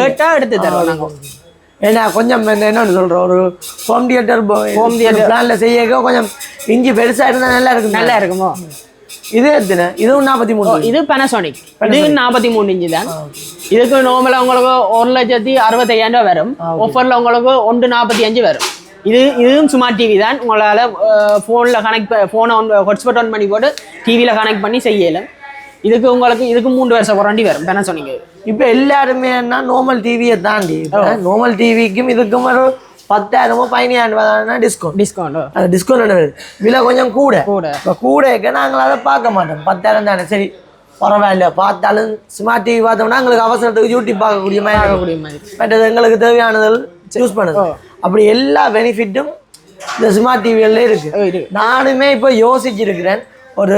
கேட்டா எடுத்து தரோம் நாங்கள். ஏன்னா கொஞ்சம் என்னன்னு சொல்கிறோம், ஒரு ஹோம் தியேட்டர் பிளானில் செய்ய கொஞ்சம் இஞ்சி பெருசாக இருந்தால் நல்லா இருக்குமோ? இது எத்தனை? இதுவும் 43. இது பேனசோனிக். இது 43 இன்ச்சு தான். இதுக்கு நார்மலாக உங்களுக்கு 1,65,000 ரூபா வரும். ஆஃபரில் உங்களுக்கு 145 வரும். இதுவும் ஸ்மார்ட் டிவி தான். உங்களால் ஃபோனில் ஃபோனை ஹாட்ஸ்பாட் ஆன் பண்ணி போட்டு டிவியில் கனெக்ட் பண்ணி செய்யலாம். இதுக்கு 3 வருஷம் வாரண்டி வரும் பேனசோனிக். இப்போ எல்லாருமே என்ன நார்மல் டிவியை தாண்டி நார்மல் டிவிக்கும் இதுக்கும் ஒரு 10,000 15,000 டிஸ்கவுண்ட். அது டிஸ்கவுண்ட் விலை கொஞ்சம் கூட. இப்போ கூட நாங்கள் அதை பார்க்க மாட்டோம். 10,000 தானே, சரி பரவாயில்ல பார்த்தாலும். ஸ்மார்ட் டிவி பார்த்தோம்னா எங்களுக்கு அவசரத்துக்கு யூடியூப் பார்க்கக்கூடிய மாதிரி மற்றது எங்களுக்கு தேவையானது யூஸ் பண்ணுது. அப்படி எல்லா பெனிஃபிட்டும் இந்த ஸ்மார்ட் டிவிகளில் இருக்கு. நானுமே இப்போ யோசிச்சிருக்கிறேன். ஒரு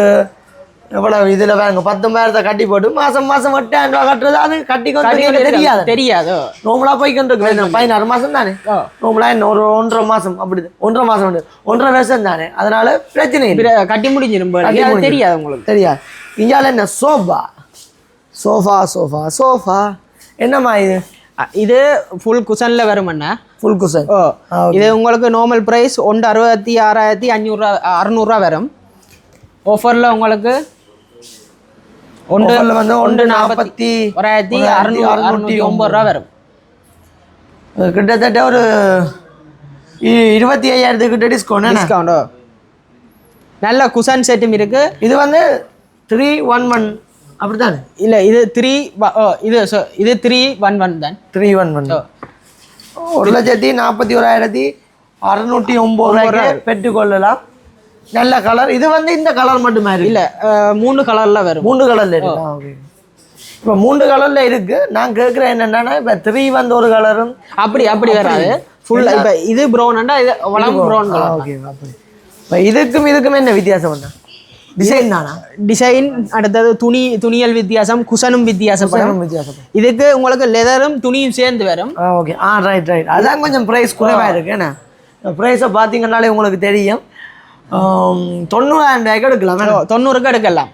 எவ்வளவு இதில் வேங்க 19,000 கட்டி போட்டு மாதம் 8,000 ரூபா கட்டுறது. அது கட்டி தெரியாது. நோம்பலாக போய்கிட்டு இருக்கு. 16 மாதம் தானே நோம்பலா. என்ன ஒரு 1.5 மாதம் அப்படி 1.5 மாதம் 1.5 வருஷம் தானே. அதனால பிரச்சனை கட்டி முடிஞ்சிடும். தெரியாது உங்களுக்கு தெரியாது. இந்தியாவில் என்ன சோஃபா என்னம்மா இது ஃபுல் குஷன்ல வருமண்ணா. Full cushion. இது உங்களுக்கு நார்மல் பிரைஸ் 1,66,500 ரூபா வரும். ஆஃபர்ல உங்களுக்கு 1,41,609 ரூபா வரும். கிட்டத்தட்ட ஒரு 25,000 கிட்ட டிஸ்கவுண்ட். நல்ல குஷன் செட்டும் இருக்கு. இது வந்து 311 அப்படித்தானே? இல்லை, இது 311 தான். 311 1,41,609 பெற்றுக்கொள்ளலாம். நல்ல கலர். இது வந்து இந்த கலர் மட்டுமே இல்ல, 3 கலர்ல வரும். 3 கலர்ல இருக்கு. இப்போ 3 கலர்ல இருக்கு. நான் கேட்குறேன் என்னன்னா, இப்போ 3 வந்து ஒரு கலரும் அப்படி வராது. ஃபுல் இப்போ இது ப்ரௌன்டா, இது வளம் ப்ரௌன் கலர். ஓகே. அப்படி இப்போ இதுக்கும் என்ன வித்தியாசம் பண்ணா? டிசைன் தானா? டிசைன். அடுத்தது துணியல் வித்தியாசம், குஷனும் வித்தியாசம். இதுக்கு உங்களுக்கு லெதரும் துணியும் சேர்ந்து வரும். ஓகே. ரைட். அதான் கொஞ்சம் ப்ரைஸ் குறைவா இருக்கு. ஏன்னா ப்ரைஸை பார்த்தீங்கன்னாலே உங்களுக்கு தெரியும். 90,000 ரூபாய்க்கு எடுக்கலாம். 90க்கு எடுக்கலாம்.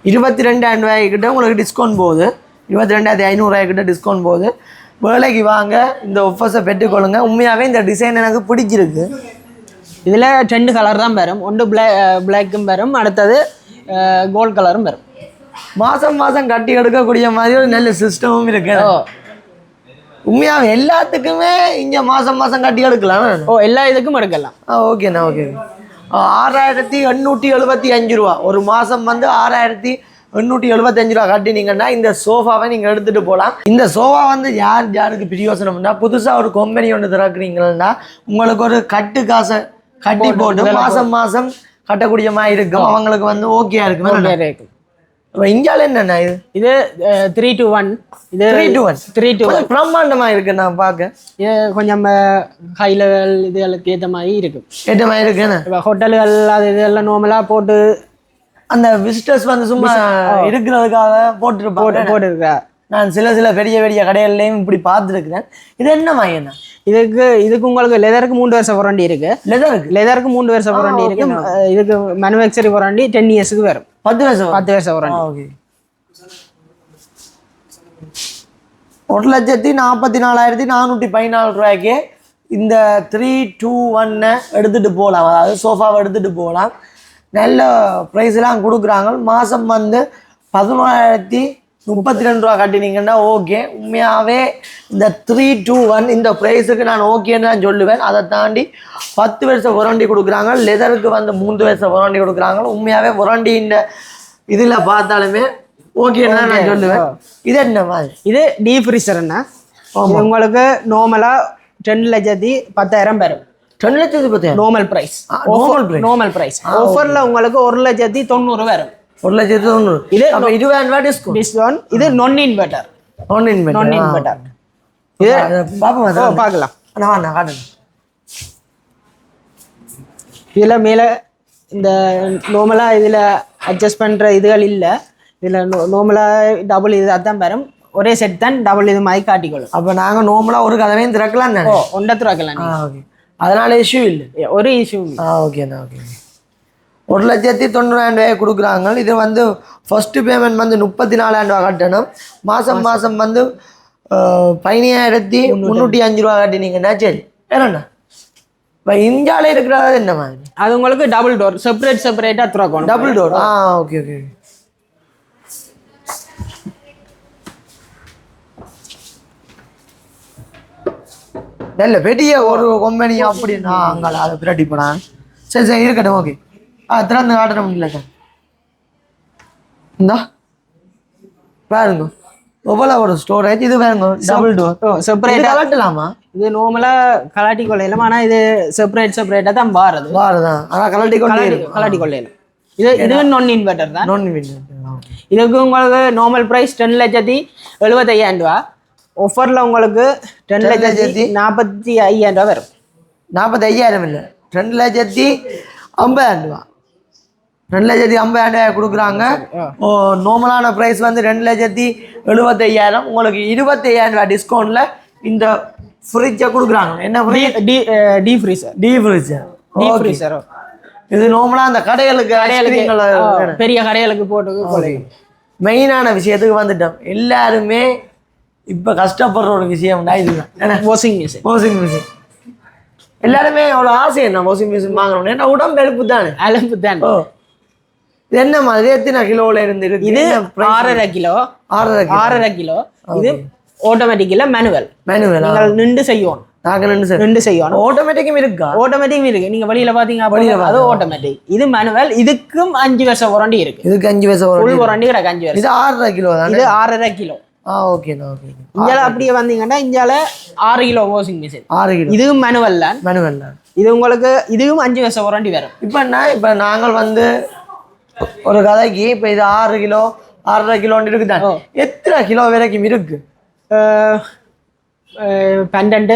22,000 ரூபாய்க்கிட்ட உங்களுக்கு டிஸ்கவுண்ட் போகுது. 22,500 ரூபாய்க்கிட்ட டிஸ்கவுண்ட் போகுது. வேலைக்கு வாங்க, இந்த ஆஃபர்ஸை பெற்றுக்கொள்ளுங்க. உண்மையாகவே இந்த டிசைன் எனக்கு பிடிச்சிருக்கு. இதில் 2 கலர் தான் வரும். ஒன்று பிளாக்கும் வரும், அடுத்தது கோல்ட் கலரும் வரும். மாசம் மாசம் கட்டி எடுக்கக்கூடிய மாதிரி ஒரு நல்ல சிஸ்டமும் இருக்கு. உண்மையாக எல்லாத்துக்குமே இங்கே மாசம் மாசம் கட்டி எடுக்கலாம். எல்லா இதுக்கும் எடுக்கலாம். ஓகேண்ணா ஓகே. 6875 ரூபா ஒரு மாதம் வந்து 6875 ரூபா கட்டினீங்கன்னா இந்த சோஃபாவை நீங்கள் எடுத்துகிட்டு போகலாம். இந்த சோஃபா வந்து யாருக்கு பிரயோசனம்னா, புதுசாக ஒரு கம்பெனி ஒன்று திறக்கிறீங்கன்னா உங்களுக்கு ஒரு கட்டு காசை கட்டி போட்டு மாதம் மாதம் கட்டக்கூடிய மாதிரி இருக்கும். அவங்களுக்கு வந்து ஓகேயா இருக்கும். இப்போ இந்தியாவில் என்னண்ணா இது 3 to 1. இது 3 to 1 பிரம்மாண்டமாக இருக்கு. நான் பார்க்க இது கொஞ்சம் ஹை லெவல் இதுகளுக்கு ஏற்ற மாதிரி இருக்கும். ஏற்ற மாதிரி இருக்குண்ணா. இப்போ ஹோட்டல்கள் அது இதெல்லாம் நார்மலாக போட்டு அந்த விசிட்டர்ஸ் வந்து சும்மா இருக்கிறதுக்காக போட்டுருக்கா. நான் சில பெரிய பெரிய கடைகள்லையும் இப்படி பார்த்துருக்கிறேன். இது என்ன வாங்கினா? இதுக்கு உங்களுக்கு லெதருக்கு 3 வருஷம் வாரண்டி இருக்கு. லெதருக்கு 3 வருஷம் வாரண்டி இருக்கு. இதுக்கு மேனுஃபேக்சரிங் வாரண்டி 10 இயர்ஸ்க்கு வரும். 10 வருஷம் வாரண்டி. ஓகே. 1,44,414 ரூபாய்க்கு இந்த 321 எடுத்துட்டு போகலாம். அதாவது சோஃபாவை எடுத்துட்டு போகலாம். நல்ல ப்ரைஸ்லாம் கொடுக்குறாங்க. மாதம் வந்து 11,032 ரூபா கட்டினீங்கன்னா ஓகே. உண்மையாகவே இந்த 321 இந்த ப்ரைஸுக்கு நான் ஓகேன்னு தான் சொல்லுவேன். அதை தாண்டி 10 வருஷம் வாரண்டி கொடுக்குறாங்க. லெதருக்கு வந்து 3 வருஷம் வாரண்டி கொடுக்குறாங்க. உண்மையாகவே வாரண்டி இந்த இதில் பார்த்தாலுமே ஓகேன்னு தான் நான் சொல்லுவேன். இது என்ன மாதிரி? இது டீப் ஃப்ரீசர்னா உங்களுக்கு நார்மலாக 2,10,000 வரும். 2,10,000 நார்மல் பிரைஸ். ஆஃபர்ல உங்களுக்கு 1,90,000 வரும். 1,90,000. இது 20,000 டிஸ்கவுண்ட். இது நான் இன்வெர்ட்டர். இது பார்க்கலாம். இதுல மேல இந்த நார்மலா இதுல அட்ஜஸ்ட் பண்ற இதுகள் இல்ல. இதுல நார்மலா டபுள் இது அதான் வரும். ஒரே செட் தான் டபுள் இது மாதிரி காட்டிக்கொள்ளும். அப்ப நாங்க நார்மலா ஒரு கதவையும் திறக்கலாம் தானே? ஒன்றை திறக்கலாம். ஓகே. அதனால இஷ்யூ இல்லை. ஒரு இஷ்யூ இல்லை. ஓகேண்ணா ஓகே. 1,90,000 ரூபாய் கொடுக்குறாங்க. இது வந்து ஃபர்ஸ்ட் பேமெண்ட் வந்து 34,000 ரூபா கட்டணும். மாதம் மாதம் வந்து 15,305 ரூபா கட்டினீங்கன்னா சரி. வேறண்ணா இப்போ இந்தியாவில் இருக்கிறது என்ன மாதிரி? அது உங்களுக்கு டபுள் டோர் செப்பரேட்டாக திறக்கணும். Double door. Okay okay. நல்ல பெரிய ஒரு கம்பெனி அப்படின்னா அங்கே அதை பிரட்டி போனான். சரி இருக்கட்டும். ஓகே. திறந்து காட்டணும் இல்லை சார். இந்தா பாருங்க எவ்வளோ ஒரு ஸ்டோரேஜ். இது பாருங்க டபுள் டோர் செப்பரேட்டாக கலட்டலாமா? இது நார்மலாக கலாட்டி கொள்ளையிலும். ஆனால் இது செப்பரேட்டாக தான் வாருதான். ஆனால் கலாட்டி கொள்ளையிலும். இது நான் இன்வெர்ட்டர் தான். இதுக்கு உங்களுக்கு நார்மல் ப்ரைஸ் 10,75,000 ரூபா. ஆஃபரில் உங்களுக்கு 10,45,000 ரூபா வரும். 45,000 இல்லை, 2,50,000 ரூபா. 2,50,000 கொடுக்குறாங்க. நார்மலான ப்ரைஸ் வந்து 2,75,000. உங்களுக்கு 25,000 ரூபா டிஸ்கவுண்ட்ல இந்த ஃப்ரிட்ஜை கொடுக்குறாங்க. என்ன ஃப்ரிட்ஜ்? Deep freezer. இது நார்மலா அந்த கடைகளுக்கு பெரிய கடைகளுக்கு போட்டு மெயினான விஷயத்துக்கு வந்துட்டோம். எல்லாருமே இப்ப கஷ்டப்படுற ஒரு விஷயம்னா இதுதான். வாஷிங் மிஷின் எல்லாருமே அவ்வளோ ஆசை என்ன வாஷிங் மிஷின் வாங்கணும். ஏன்னா உடம்பு எழுப்பு தானே. ஓ இது என்ன மாதிரி எத்தனை கிலோல இருந்து இருக்கு? இது 6.5 கிலோ. 6.5 கிலோ. இது ஆட்டோமேட்டிக்ல மேனுவல். நீங்கள் நின்று செய்யணும். நின்று செய்யணும். ஆட்டோமேட்டிக்கும் இருக்கா? ஆட்டோமேட்டிக்கும் இருக்கு. நீங்க வெளியில பாத்தீங்க அது ஆட்டோமேட்டிக். இது மேனுவல். இதுக்கும் 5 வருஷம் வாரண்டி இருக்கு. இதுக்கு 5 வருஷம் ஃபுல் வாரண்டி கிடக்கு. 5 வருஷம். இது 6.5 கிலோ தான். இது 6.5 கிலோ. ஓகேண்ணா ஓகே. இந்தியால அப்படியே வந்தீங்கன்னா இந்தியால 6 கிலோ வாஷிங் மிஷின். 6 கிலோ. இதுவும் மேனுவல் தான். இது உங்களுக்கு இதுவும் 5 வருஷம் வாரண்டி வரும். இப்போ நாங்கள் வந்து ஒரு கதைக்கு இப்போ இது 6 கிலோ 6.5 கிலோன்னு இருக்குதான். எத்தனை கிலோ வரைக்கும் இருக்கு? 12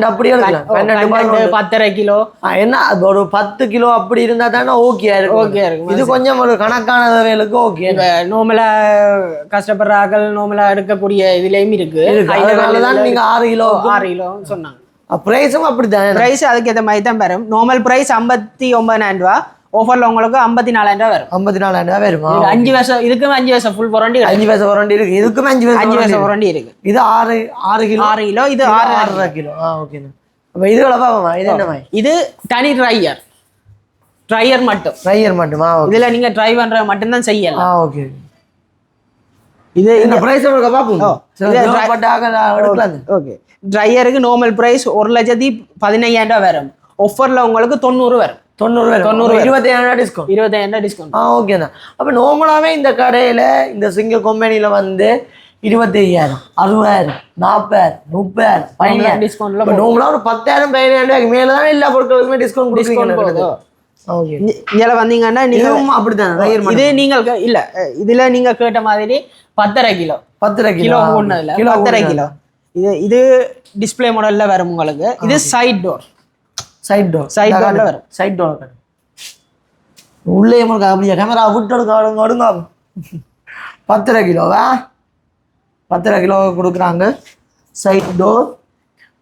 அப்படியே இருக்கலாம். 10.5 கிலோ. என்ன ஒரு 10 கிலோ அப்படி இருந்தா தானே ஓகே இருக்கும். இது கொஞ்சம் ஒரு கணக்கான வேலைக்கு ஓகே. நார்மலா கஷ்டப்படுற ஆக்கள் நார்மலா எடுக்கக்கூடிய இதுலயும் இருக்கு. அதனாலதான் நீங்க 6 கிலோ சொன்னாங்க. பிரைஸும் அப்படிதான். பிரைஸ் அதுக்கு ஏற்ற மாதிரி தான் வரும். நார்மல் பிரைஸ் 59,000 ரூபா. ஆஃபர்ல உங்களுக்கு 54,000 ரூபா வரும். 54,000 ரூபா வருமா? 5 வருஷம். இதுக்கும் 5 வருஷம் ஃபுல் வாரண்டி. 5 வருஷம் வாரண்டி இருக்கு. இதுக்கும் 5 வருஷம் வாரண்டி இருக்கு. இது 6 கிலோ. 6 கிலோ. இது 6.5 கிலோ. ஓகேண்ணா. அப்ப இது எவ்வளவு? இது என்ன? இது தனி ட்ரையர். ட்ரையர் மட்டும். ட்ரையர் மட்டுமா? இதுல நீங்க ட்ரை பண்ற மட்டும் தான் செய்யலாம். ஓகே. இது இந்த பிரைஸ் உங்களுக்கு பாப்போம். எடுக்கலாம். ஓகே. ட்ரையருக்கு நார்மல் பிரைஸ் 1,15,000 வரும். ஆஃபர்ல உங்களுக்கு 90 வரும். 90 25,000 டிஸ்கவுண்ட். ஓகே தான். அப்ப நார்மலாவே இந்த கடையில இந்த சிங்க கம்பெனில வந்து 25,000 60,000 40,000 30,000 15,000 டிஸ்கவுண்ட்ல நார்மலா ஒரு 10,000 15,000 மேலதான் எல்லா பொருட்களுக்குமே டிஸ்கவுண்ட் கொடுக்குறீங்க. இதுல வந்தீங்கன்னா நீங்க அப்படித்தான். இது நீங்கள் இல்ல இதுல நீங்க கேட்ட மாதிரி 10.5 கிலோ 10.5 கிலோ ஒண்ணுல 10.5 கிலோ. இது டிஸ்பிளே மாடல்ல வரும் உங்களுக்கு. இது சைட் டோர் வரும். சைட் டோர் உள்ளே உங்களுக்கு அப்படியே கேமரா விட்டு அடுங்க 10.5 கிலோவா 10.5 கிலோ கொடுக்குறாங்க. சைட் டோர்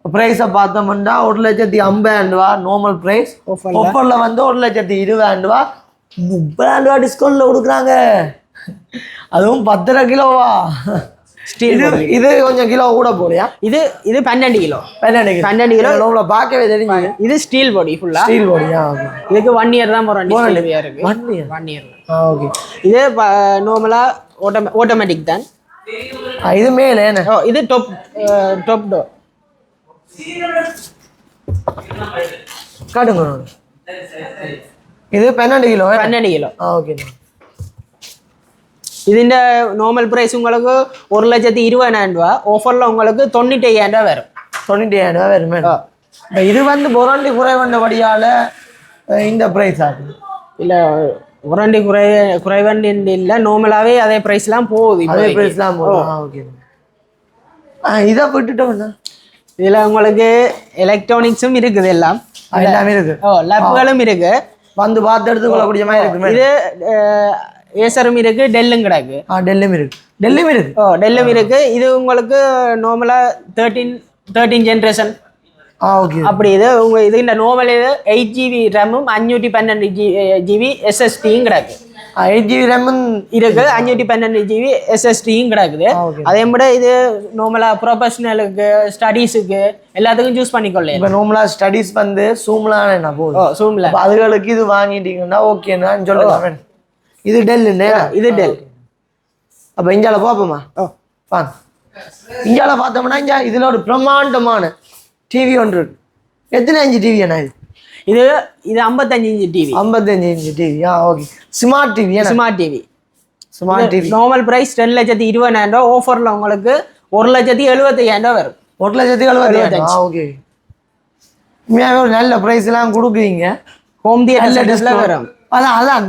பிரைஸை பார்த்தோம்னா 1,50,000 நார்மல் பிரைஸ். ஆஃபர்ல வந்து 1,20,000 30,000 டிஸ்கவுண்ட்ல கொடுக்குறாங்க. அதுவும் 10.5 கிலோவா? இது கொஞ்சம் கிலோ கூட போலையா? இது 12 கிலோ. 12 கிலோ நம்மள பார்க்கவே தெரியுங்க. இது ஸ்டீல் பாடி ஃபுல்லா. ஸ்டீல் பாடியா? இதுக்கு 1 இயர் தான் போறோம். டிஸ்பிளே இருக்கு 1 இயர். ஓகே. இது நார்மலா ஆட்டோமேட்டிக் தான். இது மேல என்ன? இது டாப் டோர். காட்டுங்க. இது 12 கிலோ. 12 கிலோ. ஓகே. ഇതിന്റെ നോർമൽ പ്രൈസ് உங்களுக்கு 1,20,000 ஆஃபர்ல உங்களுக்கு 95,000 வரும். 95,000 வரும். இது வந்து வாரண்டி குறைவண்டபடியால இந்த பிரைஸ் ஆகுது. இல்ல வாரண்டி குறைவண்டி இல்ல, நார்மலாவே அதே பிரைஸ்லாம் போகுது. அதே பிரைஸ்லாம் போகுது. ஓகே. இதை விட்டுட்டோம்னா இதுல உங்களுக்கு எலக்ட்ரானிக்ஸும் இருக்குது. எல்லாமே இருக்கு. லேப்களும் இருக்கு. வந்து பார்த்து எடுத்துக்கொள்ளக்கூடிய மாதிரி இருக்கு. இது ஏசரும் இருக்கு, டெல்லும் கிடக்கு. டெல்லும் இருக்கு. இது உங்களுக்கு நார்மலா 13 ஜெனரேஷன். ஓகே. அப்படி இது இந்த நார்மல் 8 GB ரேமும் 512 GB SSDயும் கிடக்கு. 8 GB ரேமும் இருக்கு, 512 GB SSDயும் கிடக்குது. அதே விட இது நார்மலா ப்ரொஃபஷனலுக்கு ஸ்டடீஸுக்கு எல்லாத்துக்கும் யூஸ் பண்ணிக்கொள்ள. இப்போ நார்மலா ஸ்டடீஸ் வந்து சூம்லாம் என்ன போகுது. சூம்ல அதுகளுக்கு இது வாங்கிட்டீங்கன்னா ஓகேன்னு சொல்லலாம். இது டெல்லுன்னு. இது டெல். அப்போ இஞ்சால பார்ப்போமா? வாங்க. இஞ்சால பார்த்தோம்னா இதுல ஒரு பிரம்மாண்டமான டிவி ஒன்று இருக்கு. எத்தனை இன்ச்சு டிவி என்ன இது? இது 55 inch TV. 55 inch TV. Okay. Smart TV. Smart TV normal price 10,20,000. ஆஃபர்ல உங்களுக்கு 1,75,000 வரும். 1,70,000. ஓகே. உண்மையாகவே ஒரு நல்ல ப்ரைஸ் எல்லாம் கொடுக்குறீங்க. ஹோம் தியேட்டர்ல வரும். அதான்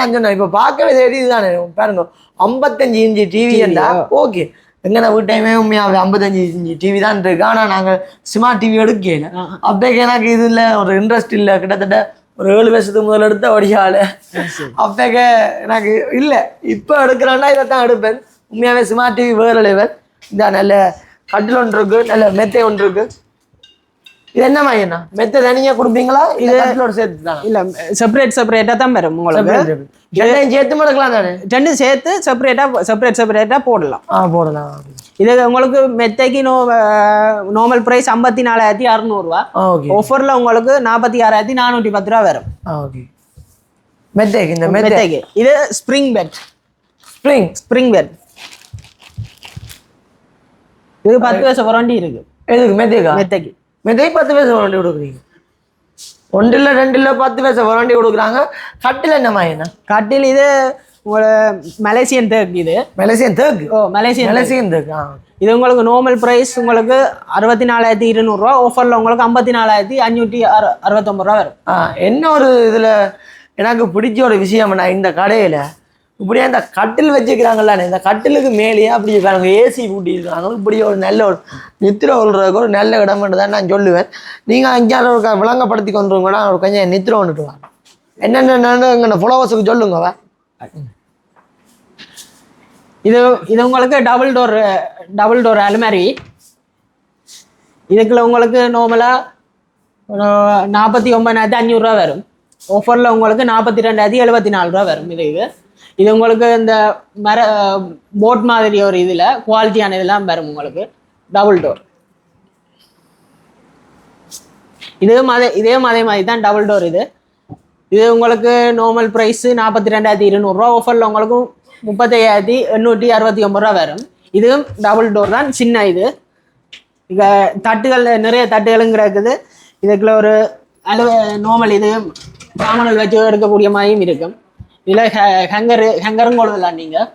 நான் சொன்னேன். இப்போ பார்க்கவே தெரியுது தானே பாருங்க. 55 இன்ச்சு டிவி என்றா ஓகே. எங்கன்னா வீட்டையுமே உண்மையாக 55 இன்ச்சு டிவி தான் இருக்கு. ஆனால் நாங்கள் ஸ்மார்ட் டிவி எடுக்கல. அப்போக்கு எனக்கு இதில் ஒரு இன்ட்ரெஸ்ட் இல்லை. கிட்டத்தட்ட ஒரு 7 வருஷத்துக்கு முதல்ல எடுத்த வடியால் அப்போக்க எனக்கு இல்லை. இப்போ எடுக்கிறேன்னா இதை தான் எடுப்பேன். உண்மையாகவே ஸ்மார்ட் டிவி வேறு லெவல். இந்த நல்ல கட்டில் ஒன்று இருக்கு, நல்ல மெத்தை ஒன்று இருக்கு. இது என்ன மாதிரிண்ணா? மெத்தை தனியாக கொடுப்பீங்களா? இது கட்டிலோட சேர்த்து தான்? இல்லை, செப்பரேட்டாக தான் வரும் உங்களுக்கு. ரெண்டையும் சேர்த்து எடுக்கலாம் தானே? 2 சேர்த்து செப்பரேட்டாக போடலாம். போடலாம். இது உங்களுக்கு மெத்தைக்கு நார்மல் பிரைஸ் 54,600. ஆஃபர்ல உங்களுக்கு 46,410 வரும். ஓகே. மெத்தைக்கு இந்த மெத்தைக்கு இது ஸ்ப்ரிங் பெட். பெட் இது 10 வருஷம் வாரண்டி இருக்கு. எதுக்கு? மெத்தைக்கு 10 வருஷம் வாரண்டி கொடுக்குறீங்க. 1 இல்லை 2 இல்லை 10 வருஷம் வாரண்டி கொடுக்குறாங்க. கட்டில் என்ன மாதிரிண்ணா? கட்டில் இது மலேசியன் தேக்கு. இது மலேசியன் தேக்கு. மலேசியன் தேக்கு. இது உங்களுக்கு நார்மல் பிரைஸ் உங்களுக்கு 64,200. ஆஃபர்ல உங்களுக்கு 54,569 வரும். என்ன ஒரு இதுல எனக்கு பிடிச்ச ஒரு விஷயம்னா இந்த கடையில இப்படியே இந்த கட்டில் வச்சுக்கிறாங்கல்ல, இந்த கட்டிலுக்கு மேலேயே அப்படி இருக்காங்க, ஏசி பூட்டி இருக்காங்க. இப்படி ஒரு நல்ல ஒரு நித்திர கொள்றதுக்கு ஒரு நல்ல இடம்னு தான் நான் சொல்லுவேன். நீங்கள் அஞ்சாறு ஒரு விளங்கப்படுத்தி கொண்டுருங்கன்னா ஒரு கொஞ்சம் நித்திர வந்துட்டு வாங்க. என்னென்ன ஃபாலோவர்ஸுக்கு சொல்லுங்க. இது உங்களுக்கு டபுள் டோர் அலுமாரி. இதுக்குள்ள உங்களுக்கு நார்மலா 49,500 வரும். ஆஃபர்ல உங்களுக்கு 42,074 வரும். இது உங்களுக்கு இந்த போட் மாதிரி ஒரு இதுல குவாலிட்டியான இதெல்லாம் வரும் உங்களுக்கு. Double door. இதே மாதிரி தான் டபுள் டோர். இது இது உங்களுக்கு நார்மல் ப்ரைஸ் 42,200 ஆஃபரில் உங்களுக்கு 35,869 வரும். இதுவும் டபுள் டோர் தான், சின்ன இது. இங்க தட்டுகள் நிறைய தட்டுகளும் கிடக்குது. இதுக்குள்ள ஒரு நார்மல் இது சாமான்கள் வச்சு எடுக்கக்கூடிய மாதிரியும் இருக்கும். இதில் ஹேங்கரும் கொழுவலாம், நீங்கள்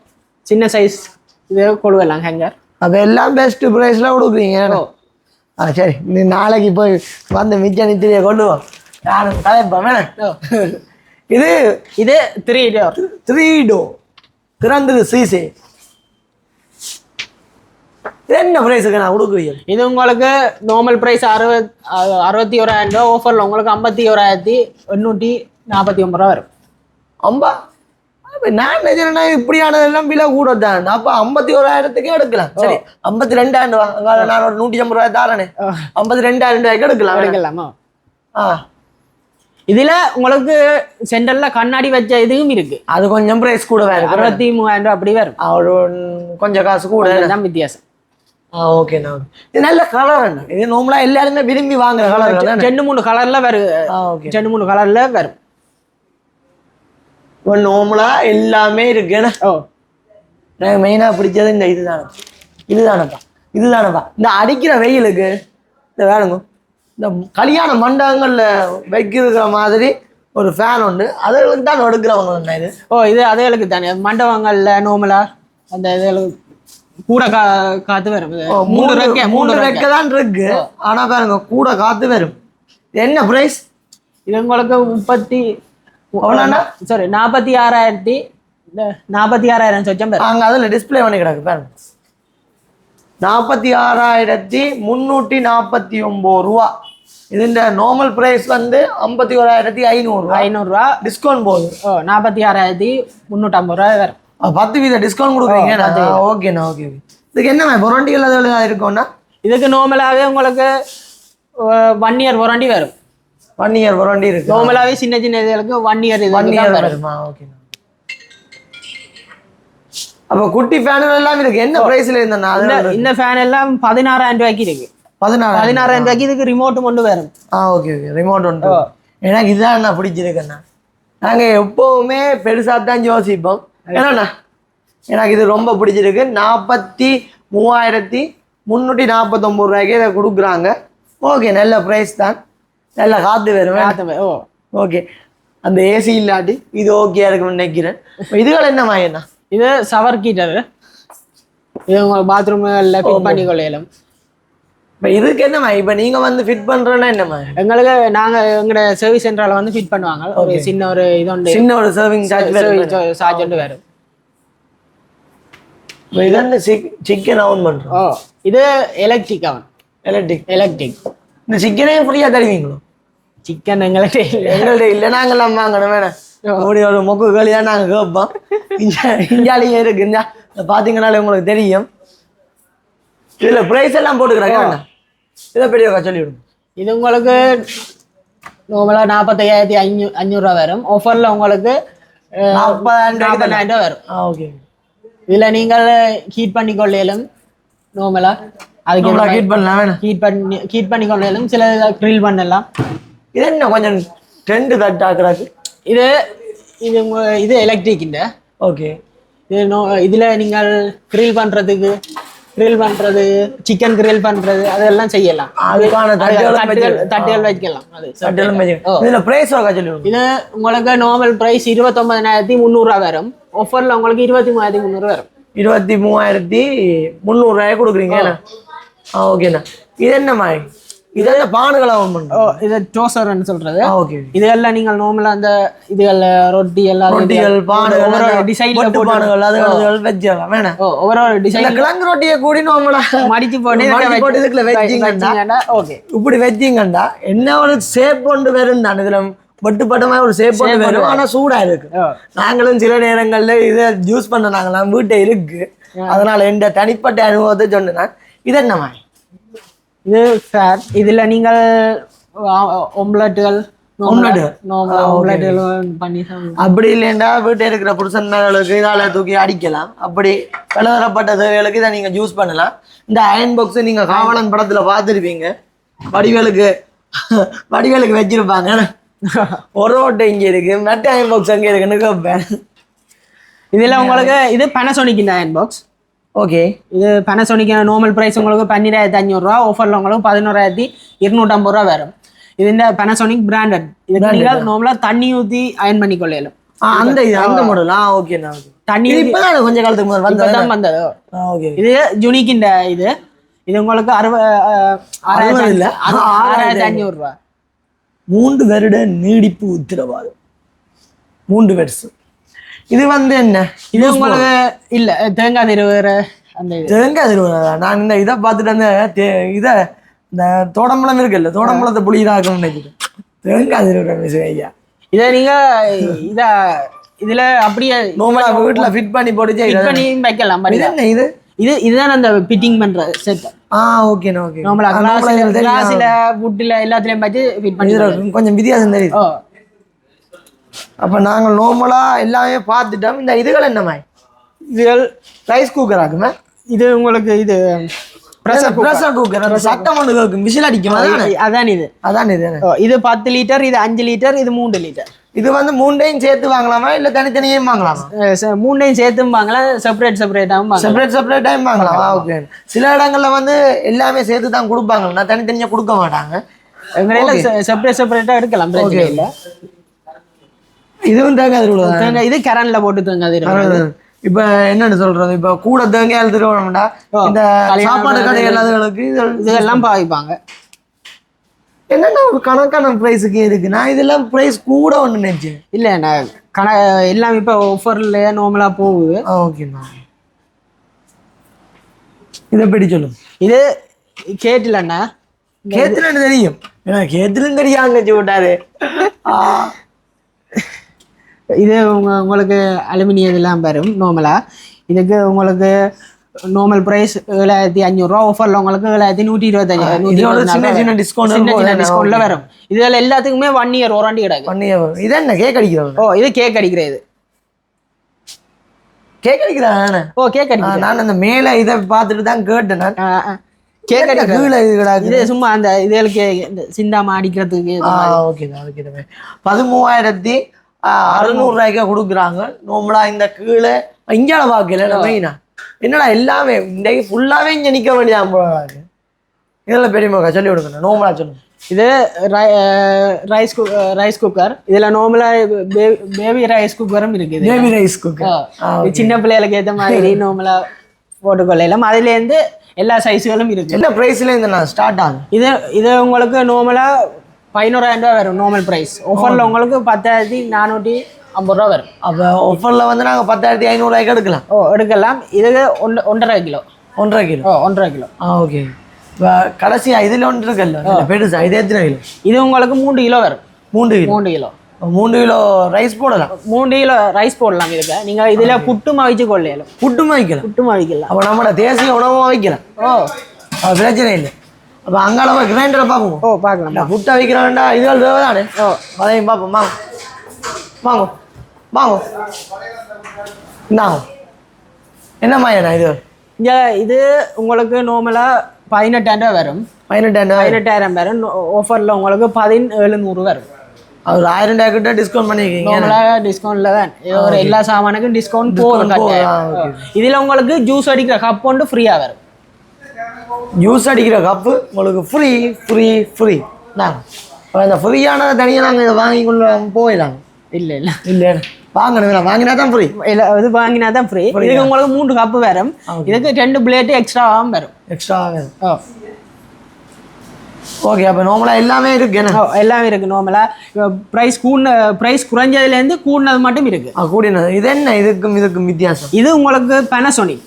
சின்ன சைஸ் இது கொழுவலாம் ஹேங்கர். அப்போ எல்லாம் பெஸ்ட் ப்ரைஸில் கொடுக்குறீங்க. சரி, நீ நாளைக்கு போய் வந்து மிச்ச நித்திரியை கொண்டு வா, நானும் கலைப்பேன் வேணாம். இது இது 3 டோர். 3 டோர் திறந்துரு சீசே. என்ன ப்ரைஸுக்கு நான் கொடுக்குறீங்க? இது உங்களுக்கு நார்மல் ப்ரைஸ் 61,000 ரூபா, ஆஃபரில் உங்களுக்கு 51,849 வரும். அம்பா, அப்போ நான் நினைச்சேன்னா இப்படியானதெல்லாம் விலை கூட தான். அப்போ 51,000க்கு எடுக்கலாம். சரி, 52,000 ரூபா. அங்கே நான் ஒரு 150 ரூபாய் தாரனே, 52,000 ரூபாய்க்கு எடுக்கலாமா? இதுல உங்களுக்கு சென்டர்ல கண்ணாடி வச்ச இதுவும் இருக்கு. அது கொஞ்சம் பிரைஸ் கூட வேறு 63,000 ரூபா அப்படி வரும். ஒரு கொஞ்சம் காசு கூட தான் வித்தியாசம். ஓகேண்ணா. இது நல்ல கலர் என்ன? இது நார்மலா எல்லாருமே விரும்பி வாங்குற கலர். 2-3 கலர்ல வரும். 2-3 கலர்ல வரும். இப்போ நார்மலா எல்லாமே இருக்கு. எனக்கு மெயினா பிடிச்சது இந்த இதுதானப்பா. இந்த அடிக்கிற வெயிலுக்கு இந்த வேணுங்க, இந்த கல்யாண மண்டபங்கள்ல வைக்கிற மாதிரி ஒரு ஃபேன் உண்டு, அதுகளுக்கு தான் எடுக்கிறவங்க. இது இது அதுகளுக்கு தானே மண்டபங்கள்ல நார்மலா அந்த இதுகளுக்கு கூட காத்து வரும். 3 ரெக்கை தான் இருக்கு. ஆனா பாருங்க கூட காத்து வரும். என்ன பிரைஸ்? இது உங்களுக்கு 46,000 சொச்சம். அங்க அதுல டிஸ்பிளே பண்ணி கிடக்கு பாருங்க. 46,349 ரூபா. இதுன்ற நார்மல் பிரைஸ் வந்து 51,500 ரூபா. டிஸ்கவுண்ட் போகுது. 46,350 ரூபா வரும். 10% டிஸ்கவுண்ட் கொடுக்குறீங்க. ஓகேண்ணா, ஓகே. இதுக்கு என்ன வாரண்டிகள் அதில் இருக்கும்னா? இதுக்கு நார்மலாகவே உங்களுக்கு 1 இயர் வாரண்டி வரும். 1 இயர் வாரண்டி இருக்கு. நார்மலாகவே சின்ன இதுகளுக்கு 1 இயர் வருமா? ஓகேண்ணா. அப்போ குட்டி ஃபேன் எல்லாம் இருக்கு. என்ன பிரைஸ்ல இருந்தா? இந்த ஃபேன் எல்லாம் 16,000 ரூபாய்க்கு இருக்கு. 16,000 ரூபாய்க்கு இதுக்கு ரிமோட் கொண்டு வரும். ஓகே. ரிமோட் உண்டு. எனக்கு இதுதான் என்ன பிடிச்சிருக்குண்ணா. நாங்கள் எப்போவுமே பெருசாக தான் யோசிப்போம். என்னண்ணா, எனக்கு இது ரொம்ப பிடிச்சிருக்கு. 43,349 ரூபாய்க்கு இதை கொடுக்குறாங்க. ஓகே, நல்ல ப்ரைஸ் தான். நல்ல காற்று வரும். ஓகே, அந்த ஏசி இல்லாட்டி இது ஓகே இருக்குன்னு நினைக்கிறேன். இதுகள் என்ன மாயண்ணா? இது ஷவர் ஹீட்டர். இது உங்கள் பாத்ரூம்ல ஃபிட் பண்ணி கொள்ளையிலும். இப்போ இதுக்கு என்னம்மா இப்போ நீங்கள் வந்து ஃபிட் பண்ணுறோன்னா என்னம்மா? எங்களுக்கு எங்களோட சர்வீஸ் சென்டரில் வந்து ஃபிட் பண்ணுவாங்க. ஒரு சின்ன ஒரு இது உண்டு, சின்ன ஒரு சர்விங் சார்ஜ் உண்டு வேறு. இப்போ இது வந்து சிக்கன் அவன் பண்ணுறோம். இது எலக்ட்ரிக் அவன். எலக்ட்ரிக். இந்த சிக்கனையும் ஃப்ரீயாக தருவீங்களோ? சிக்கன் எங்கள்கிட்ட இல்லை, நாங்கள்லாம் வாங்கணும் வேணாம். அப்படி ஒரு மொக்கு களியாக நாங்கள் கேட்போம். இஞ்சாலியே இருக்கு. பார்த்தீங்கன்னாலே உங்களுக்கு தெரியும். இதில் ப்ரைஸ் எல்லாம் போட்டுக்கிறாங்க. இதை பெரியக்கா சொல்லிவிடுங்க. இது உங்களுக்கு நார்மலாக 45,500 ரூபா வரும். ஆஃபரில் உங்களுக்கு 40,000 ரூபா வரும். ஓகே. இதில் நீங்கள் ஹீட் பண்ணி கொள்ளையிலும் நார்மலாக அதுக்கு ஹீட் பண்ணலாம். ஹீட் பண்ணி கொள்ளையிலும் சில க்ரில் பண்ணலாம். இது என்ன கொஞ்சம் ட்ரெண்டு தட்டாக்குறாக்கு? இது இது எலக்ட்ரிக். ஓகே. இதில் நீங்கள் க்ரில் பண்ணுறது, சிக்கன் கிரில் பண்றது அதெல்லாம் செய்யலாம். அதுக்கான தட்டுகள் வைக்கலாம். இதுல பிரைஸ் சொல்லுங்க. இது உங்களுக்கு நார்மல் பிரைஸ் 29,300 ரூபா வரும். ஆஃபர்ல உங்களுக்கு 23,300 வரும். 23,300 ரூபாய் கொடுக்குறீங்க. ஓகேண்ணா. இது என்ன மாதிரி? இதெல்லாம் பானுகளை இது டோஸ்டர்னு சொல்றது. ஓகே. இதெல்லாம் நீங்கள் நார்மலா அந்த இதுகள் ரொட்டிகள் பானுகள் டிசைன்ல போட்டு பானுகள் அதுகள் வெஜ்ஜலாம் வேணாம். ஒவ்வொரு டிசைன் கிழங்கு ரொட்டியை கூடி நார்மலா மடிச்சு போட்டு இதுக்குள்ள வெஜ்ஜிங்கண்டா. ஓகே. இப்படி வெஜ்ஜிங்கண்டா என்ன ஒரு ஷேப் கொண்டு வரும் தான். இதுல பட்டுப்பட்டமா ஒரு ஷேப் கொண்டு வரும். ஆனா சூடா இருக்கு. நாங்களும் சில நேரங்கள்ல இதை ஜூஸ் பண்ண நாங்களாம் வீட்டை இருக்கு. அதனால எந்த தனிப்பட்ட அனுபவத்தை சொன்னேன். இது என்ன மாதிரி? இது ஃபேட். இதில் நீங்கள் ஒம்லெட்டுகள் பண்ணி அப்படி இல்லைண்டா வீட்டில் இருக்கிற புருஷன்களுக்கு இதால தூக்கி அடிக்கலாம். அப்படி பலதரப்பட்ட தேவைகளுக்கு இதை நீங்கள் யூஸ் பண்ணலாம். இந்த அயன் பாக்ஸ் நீங்கள் காவலன் படத்தில் பார்த்துருப்பீங்க. வடிவேலுக்கு வச்சிருப்பாங்க. ஒரு ஓட்டை இங்கே இருக்கு மெட்ட அயன் பாக்ஸ் அங்கே இருக்குன்னு கேட்பேன். இதில் உங்களுக்கு இது Panasonic இந்த அயன் பாக்ஸ். ஓகே, இது Panasonic நார்மல் ப்ரைஸ் உங்களுக்கு 12,500 ஆஃபரில் உங்களுக்கு 11,250 வரும். இது இந்த Panasonic பிராண்டட். இதுக்கு நீங்கள் நார்மலாக தண்ணி ஊற்றி அயன் பண்ணி கொள்ளலாம். அந்த மாடல். ஓகேண்ணா. தண்ணி இப்பதான் கொஞ்சம் காலத்துக்கு முதல் வந்தது. ஓகே, இது யூனிக் இந்த இது உங்களுக்கு 6,500 3 வருட நீடிப்பு உத்தரவாதம். 3 வருஷம். இது என்ன இது உங்களுக்கு இல்ல தேங்காய் திருவுற அந்த தேங்காய் திருவுறா? நான் இந்த இதை பார்த்துட்டு அந்த இதை இந்த தோடம்பழம் இருக்குல்ல, தோடம்பழத்தை புளிதாக்கணும்னு நினைக்கிறேன். தேங்காய் திருவுற ஐயா. இதை நீங்க இதுல அப்படியே வீட்டுல ஃபிட் பண்ணி போட்டு வைக்கலாம். இது இதுதான் அந்த ஃபிட்டிங் பண்ற செட். ஓகேண்ணா. ஓகே, கிளாஸ்ல வுட்ல எல்லாத்துலயும் வச்சு ஃபிட் பண்ணி கொஞ்சம் வித்தியாசம் தெரியுது. அப்ப நாங்க நார்மலா எல்லாமே பார்த்துட்டோம். இந்த இதுகள் என்னமா? இதுகள் ரைஸ் குக்கர் ஆகுமே. இது உங்களுக்கு இது பிரஷர் குக்கர். அந்த சட்டம் ஒன்று கேட்கும், விசில் அடிக்கும். அதான் இது இது 10 லிட்டர், இது 5 லிட்டர், இது 3 லிட்டர். இது 3டையும் சேர்த்து வாங்கலாமா இல்ல தனித்தனியும் வாங்கலாமா? 3டையும் சேர்த்தும் வாங்கலாம், செப்பரேட்டாகவும் வாங்கலாம். ஓகே, சில இடங்கள்ல எல்லாமே சேர்த்து தான் கொடுப்பாங்க, நான் தனித்தனியா கொடுக்க மாட்டாங்க. செப்பரேட்டா எடுக்கலாம், பிரச்சனை இல்லை. இதுவும் தேங்காய் இது கரண்ட்ல போட்டு தேங்காய். இப்ப என்னன்னு சொல்றது, இப்ப கூட தேங்காய் திருவண்ணா இந்த சாப்பாடு கடை எல்லாத்துகளுக்கு இதெல்லாம் பாவிப்பாங்க. என்னன்னா ஒரு கணக்கான பிரைஸுக்கு இருக்கு. நான் இதெல்லாம் பிரைஸ் கூட ஒன்று நினைச்சேன். இல்ல நான் எல்லாம் இப்ப ஆஃபர்ல நார்மலா போகுது. ஓகேண்ணா. இதை படி சொல்லுங்க. இது கேட்டுலண்ணா, கேத்துலன்னு தெரியும், ஏன்னா கேத்துலன்னு தெரியாங்க விட்டாரு. இது உங்களுக்கு அலுமினியம் இதெல்லாம் வரும் நார்மலா. இதுக்கு உங்களுக்கு நார்மல் பிரைஸ் 7,500, ஆஃபர்ல உங்களுக்கு 7,125 டிஸ்கவுண்ட்ல வரும். இதுல எல்லாத்துக்குமே 1 இயர் வாரண்டி கிடைக்கும். இது என்ன கேக் அடிக்கிறது? இது கேக் அடிக்கிறது. கேக் அடிக்கிறான்? கேக் அடிக்கிறேன். நான் அந்த மேல இதை பார்த்துட்டு தான் கேட்டேன். கேக் அடிக்கிறது இது சும்மா அந்த இதுகளுக்கு சிந்தாம அடிக்கிறதுக்கு. ஓகே, 13,600 கொடுக்குறாங்க நார்மலா. இந்த கீழே இங்கால பார்க்கல மெயினா என்னடா எல்லாமே இன்றைக்கு ஃபுல்லாவே இங்க நிக்க வேண்டியதான் போறாங்க. இதெல்லாம் பெரியமாக்கா சொல்லி கொடுங்க, நார்மலா சொல்லுங்க. இது ரைஸ் குக்கர். இதுல நார்மலா பேபி ரைஸ் குக்கரும் இருக்குது. பேபி ரைஸ் குக்கர் சின்ன பிள்ளைகளுக்கு ஏற்ற மாதிரி நார்மலா போட்டுக்கொள்ளலாம். அதுல இருந்து எல்லா சைஸ்களும் இருக்கு. என்ன பிரைஸ்ல இருந்து ஸ்டார்ட் ஆகும்? இது உங்களுக்கு நார்மலா 11,000 வரும் நார்மல் பிரைஸ். ஆஃபர்ல உங்களுக்கு 10,450 வரும். அப்ப ஆஃபர்ல நாங்க 10,500 எடுக்கலாம். எடுக்கலாம். இது 1.5 கிலோ. 1.5 கிலோ. 1.5 கிலோ. ஓகே. கடைசியா இதுல ஒன்று இருக்குல்ல பெருசா, இது எத்தனை கிலோ? இது உங்களுக்கு 3 கிலோ வரும். 3 கிலோ. 3 கிலோ ரைஸ் போடலாம். 3 கிலோ ரைஸ் போடலாம். இதுக்கு நீங்க இதுல புட்டுமா வச்சு கொள்ளலாம். புட்டுமா வைக்கலாம். அப்ப நம்ம தேசிய உணவா வைக்கலாம். பிரச்சனை இல்லை. அப்ப அங்கால கிரைண்டரை பார்ப்போம். பார்க்கலாம். புட்டை வைக்கிறோம்டா, இதுகள் தேவைதானே? அதையும் பார்ப்போம். வாங்க இந்தாங்க. என்னம்மா இது? இது உங்களுக்கு நார்மலா 18,000 வரும். 18,000 வரும். ஆஃபர்ல உங்களுக்கு 17,100 வரும். ஒரு 1,000 கிட்ட டிஸ்கவுண்ட் பண்ணிருக்கீங்க. டிஸ்கவுண்ட்ல தான் ஒரு எல்லா சாமானுக்கும் டிஸ்கவுண்ட் போகும். இதுல உங்களுக்கு ஜூஸ் அடிக்கிற கப் ஒன்று ஃப்ரீயா வரும். ஜூஸ் அடிக்கிற கப்பு உங்களுக்கு ஃப்ரீ நாங்க அந்த ஃப்ரீயானதை தனியாக நாங்கள் இதை வாங்கி கொண்டு போயிடலாம். இல்லை வாங்கணும், வாங்கினா தான் ஃப்ரீ. இல்லை, இது வாங்கினா தான் ஃப்ரீ. இதுக்கு உங்களுக்கு 3 கப்பு வரும். இதுக்கு 2 பிளேட்டு எக்ஸ்ட்ராவும் வரும். ஓகே. அப்போ நார்மலாக எல்லாமே இருக்கு. எல்லாமே இருக்கு. நார்மலாக ப்ரைஸ் குறைஞ்சதுலேருந்து கூடினது மட்டும் இருக்கு. கூடினது இது என்ன? இதுக்கும் வித்தியாசம். இது உங்களுக்கு Panasonic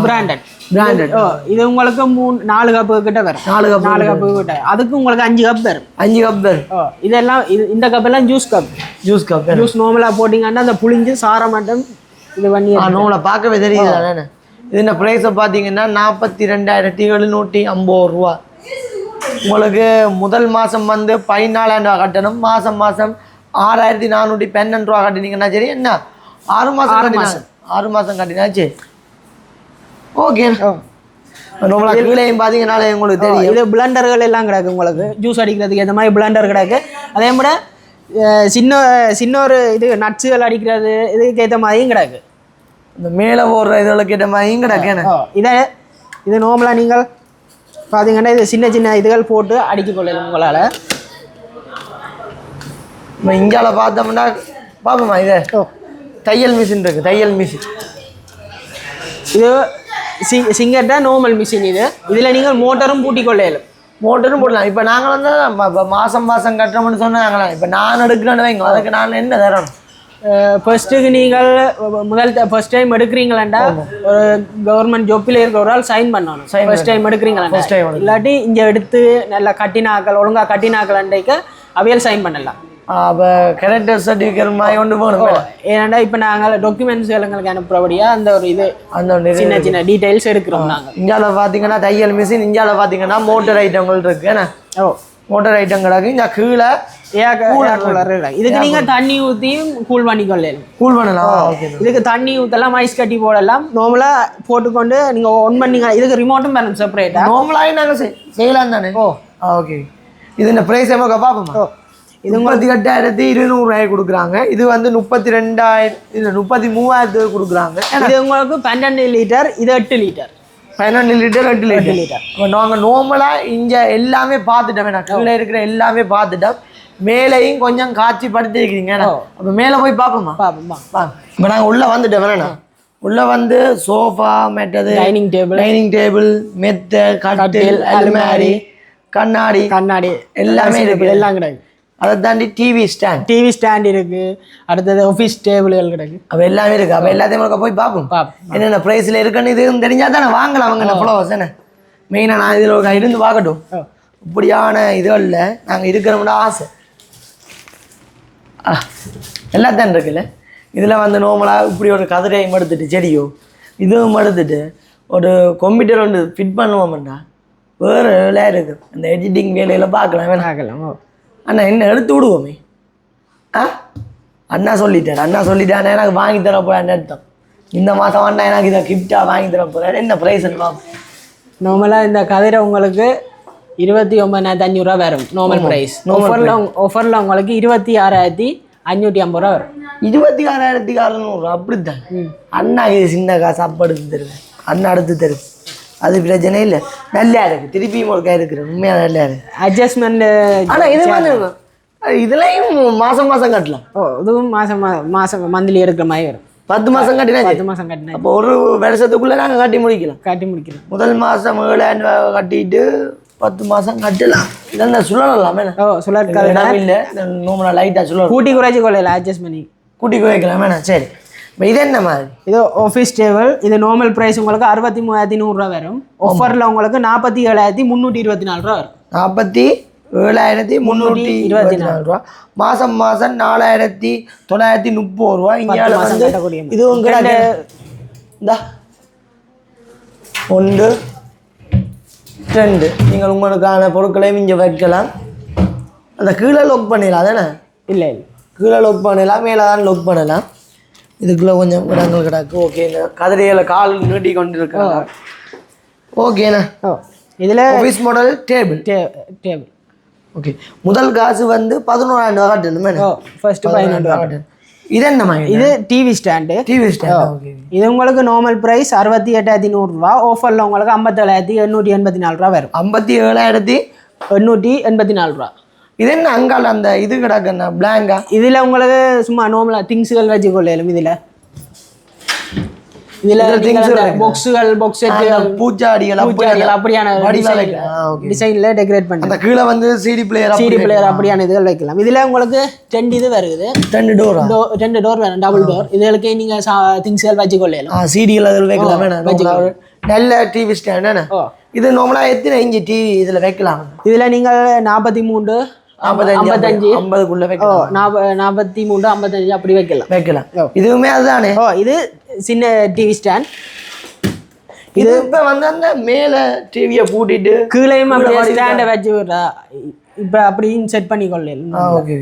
பிராண்டட். இது உங்களுக்கு 4 கப்பு கிட்ட வரும். 4 கப்பு கிட்ட. அதுக்கு உங்களுக்கு 5 கப் வரும். 5 கப் வரும். இதெல்லாம் இந்த கப் எல்லாம் ஜூஸ் நார்மலா போட்டீங்கன்னா அந்த புளிஞ்சு சார மட்டும் இது பண்ணி நார்மலா பார்க்கவே தெரியுது. இது என்ன பிரைஸை பார்த்தீங்கன்னா 42,750 ரூபா. உங்களுக்கு முதல் மாதம் 14,000 கட்டணும். மாதம் 6,412 ரூபா கட்டினீங்கன்னா சரி. என்ன 6 மாதம் கட்டினாச்சு. ஓகே. கீழேயும் பார்த்தீங்கன்னாலே உங்களுக்கு தெரியும். இது பிளண்டர்கள் எல்லாம் கிடக்கு. உங்களுக்கு ஜூஸ் அடிக்கிறதுக்கு இந்த மாதிரி பிளண்டர் கிடக்கு. அதே மாதிரி சின்ன ஒரு இது நட்ஸுகள் அடிக்கிறது இதுக்கு ஏற்ற மாதிரியும் கிடக்கு. இந்த மேலே போடுற இதுகளுக்கு ஏற்ற மாதிரியும் கிடக்கு. இது நார்மலாக நீங்கள் பார்த்தீங்கன்னா இது சின்ன சின்ன இதுகள் போட்டு அடிக்க கொள்ளலாம் உங்களால். நம்ம இந்தியாவில் பார்த்தோம்னா பார்ப்போமா இது தையல் மிஷின் இருக்குது. தையல் மிஷின் இது சிங்கர்டா நார்மல் மிஷின். இதில் நீங்கள் மோட்டரும் பூட்டி கொள்ளலாம். மோட்டரும் போடலாம். இப்போ நாங்கள் வந்து இப்போ மாதம் கட்டுறோம்னு சொன்னாங்களா, இப்போ நான் எடுக்கிறேன்னு வைங்க, அதுக்கு நான் என்ன தரணும்? ஃபர்ஸ்ட்டுக்கு நீங்கள் ஃபர்ஸ்ட் டைம் எடுக்கிறீங்களா ஒரு கவர்மெண்ட் ஜாப்பில் இருக்கிற ஒரு ஆள் சைன் பண்ணணும். ஃபர்ஸ்ட் டைம் எடுக்கிறீங்களா, இல்லாட்டி இங்கே எடுத்து நல்லா கட்டினாக்கள் ஒழுங்காக கட்டினாக்கள் அவையல் சைன் பண்ணலாம். அப்போ கேரக்டர் சர்டிஃபிகேட் மாதிரி கொண்டு போகணும். ஏன்னாண்டா இப்போ நாங்கள் டாக்குமெண்ட்ஸ் எங்களுக்கு அனுப்புறபடியாக அந்த ஒரு இது அந்த சின்ன சின்ன டீட்டெயில்ஸ் எடுக்கிறோம். நாங்கள் இந்தியாவில் பார்த்தீங்கன்னா தையல் மிஷின், இந்தியாவில் பார்த்தீங்கன்னா மோட்டர் ஐட்டங்கள் இருக்கு. ஏன்னா மோட்டர் ஐட்டம் கிடக்கு. இங்கே கீழே இதுக்கு நீங்கள் தண்ணி ஊற்றியும் கூல் பண்ணி கொள்ளலாம். கூல் பண்ணலாம். இதுக்கு தண்ணி ஊற்றலாம், ஐஸ் கட்டி போடலாம். நார்மலாக போட்டுக்கொண்டு நீங்கள் ஒன் பண்ணிங்க. இதுக்கு ரிமோட்டும் வேணும் செப்பரேட்டாக. நார்மலாகவே நாங்கள் செய்யலாம் தானே. ஓகே. இது இந்த ப்ரைஸ் எவ்வளோ பார்ப்போமா? இது 38,200 கொடுக்குறாங்க. இது வந்து 32,000 இல்லை 33,000 கொடுக்குறாங்க. இது உங்களுக்கு 12 லிட்டர், இது 8 லிட்டர். 12 litre 8 litre. இப்போ நாங்கள் நார்மலாக இங்கே எல்லாமே பார்த்துட்டோம். நான் கீழே இருக்கிற எல்லாமே பார்த்துட்டோம். மேலேயும் கொஞ்சம் காட்சி படுத்திருக்கிறீங்க. அப்போ மேலே போய் பார்ப்போமா? இப்போ நாங்கள் உள்ளே வந்துட்டோம். வேணா உள்ளே வந்து சோஃபா, மெட்டது, டைனிங் டேபிள், மெத்த, கட்டில், அலுமாரி, கண்ணாடி எல்லாமே இருக்குது. எல்லாம் கிடையாது. அதை தாண்டி டிவி ஸ்டாண்ட் இருக்கு. அடுத்தது ஆஃபீஸ் டேபிள்கள் கிடக்கு. அப்போ எல்லாமே இருக்கு. அப்போ எல்லாத்தையும் போய் பார்ப்போம். என்னென்ன ப்ரைஸில் இருக்குன்னு இது தெரிஞ்சால் தானே வாங்கலாம். அவங்க ஃப்ளவர்ஸ் என்ன மெயினாக நான் இதில் இருந்து பார்க்கட்டும். இப்படியான இதுகளில் நாங்கள் இருக்கிறோம்னா ஆசை எல்லாத்தான் இருக்குல்ல. இதில் வந்து நார்மலாக இப்படி ஒரு கதிரையும் எடுத்துட்டு செடியோ இதுவும் எடுத்துட்டு ஒரு கம்ப்யூட்டர் ஒன்று ஃபிட் பண்ணுவோம்டா வேறு வேலையாக இருக்குது. அந்த எடிட்டிங் வேலையில் பார்க்கலாம். அண்ணா என்ன எடுத்து விடுவோமே. அண்ணா சொல்லிட்டாரு எனக்கு வாங்கி தர போகிறேன் அர்த்தம். இந்த மாதம் அண்ணா எனக்கு இதை கிஃப்டாக வாங்கி தர போகிறேன். என்ன ப்ரைஸ்ன்னு பார்ப்போம். நார்மலாக இந்த கதிரை உங்களுக்கு 29,500 வரும். Normal price. ஆஃபரில் உங்களுக்கு 26,550 வரும். 26,600 அப்படித்தான். அண்ணா இது சின்ன காசு அப்போ எடுத்து தருவேன். அண்ணா எடுத்து தருவேன். அது பிரச்சனை இல்லை. நல்லா இருக்கு. திருப்பியும் ஒரு கை இருக்கிறேன். உண்மையாக நல்லா இருக்கு. அட்ஜஸ்ட்மெண்ட். ஆனால் இது வந்து இதுலையும் மாதம் கட்டலாம். இதுவும் மாதம் மந்த்லி எடுக்கிற மாதிரி வரும். 10 மாதம் கட்டினா 10 மாதம் கட்டினா அப்போ ஒரு வருஷத்துக்குள்ளே நாங்கள் கட்டி முடிக்கலாம். முதல் மாதம் 7,000 கட்டிட்டு 10 மாதம் கட்டலாம். இதெல்லாம் சுழலாம். சுழற்காலம் இல்லை. நோம்புனா லைட்டாக சுழல் கூட்டி குறைச்சி கொள்ளலாம். அட்ஜஸ்ட் பண்ணி கூட்டி குறைக்கலாம். வேணா சரி. இது என்ன மாதிரி? இது ஆஃபீஸ் டேபிள். இது நார்மல் ப்ரைஸ் உங்களுக்கு 63,100 வரும். ஆஃபரில் உங்களுக்கு 47,324 வரும். 47,324 மாதம் 4,930 இந்தியாவில் வந்து இதுவும் கிடையாது. இந்த 1 2 நீங்கள் உங்களுக்கான பொருட்களையும் இங்கே வைக்கலாம். அந்த கீழே லொக் பண்ணிடலாம் தானே? இல்லை கீழே லொக் பண்ணலாம், மேலே தான் லொக் பண்ணலாம். இதுக்குள்ளே கொஞ்சம் இடங்கள் கிடக்கு. ஓகேண்ணா. கதிரையில் கால் நீட்டி கொண்டு இருக்காங்க. ஓகேண்ணா. இதில் ஆஃபீஸ் மாடல் டேபிள். ஓகே. முதல் காசு வந்து 11,000 கட்டணுமே. ஃபர்ஸ்ட் 11,000 கட்டணும். இது என்ன மாதிரி? இது டிவி ஸ்டாண்டு. ஓகே. இது உங்களுக்கு நார்மல் ப்ரைஸ் 68,100. ஆஃபரில் உங்களுக்கு 57,884 வரும். 57,884. இது என்ன அங்கால அந்த இது கிடக்குண்ணா பிளாங்கா? இதில் உங்களுக்கு சும்மா நார்மலாக திங்ஸுகள் வச்சு கொள்ளலும். இதில் பாக்ஸுகள், பாக்ஸ் பூச்சாடிகள் அப்படியான டிசைனில் டெக்கரேட் பண்ணி அந்த கீழே வந்து சிடி பிளேயர் அப்படியான இதுகள் வைக்கலாம். இதில் உங்களுக்கு 2 இது வருது. 2 டோர் வேணும். Double door. இதுகளுக்கு நீங்கள் திங்ஸுகள் வச்சு கொள்ளலாம். சிடிகள் அதில் வைக்கலாம். நல்ல டிவி ஸ்டாண்ட். இது நார்மலாக எத்தனை இன்ச்சு டிவி இதில் வைக்கலாம்? இதில் நீங்கள் 43 55 50 வைக்கலாம். 43 55 அப்படி வைக்கலாம். இதுவுமே அதுதானே? இது சின்ன டிவி ஸ்டாண்ட். இது இப்போ வந்து அந்த மேலே டிவியை பூட்டிட்டு கீழேயும் அப்படியே ஸ்டாண்டை வச்சு விட்றா. இப்போ அப்படியும் செட் பண்ணி கொள்ளலாம். ஓகே.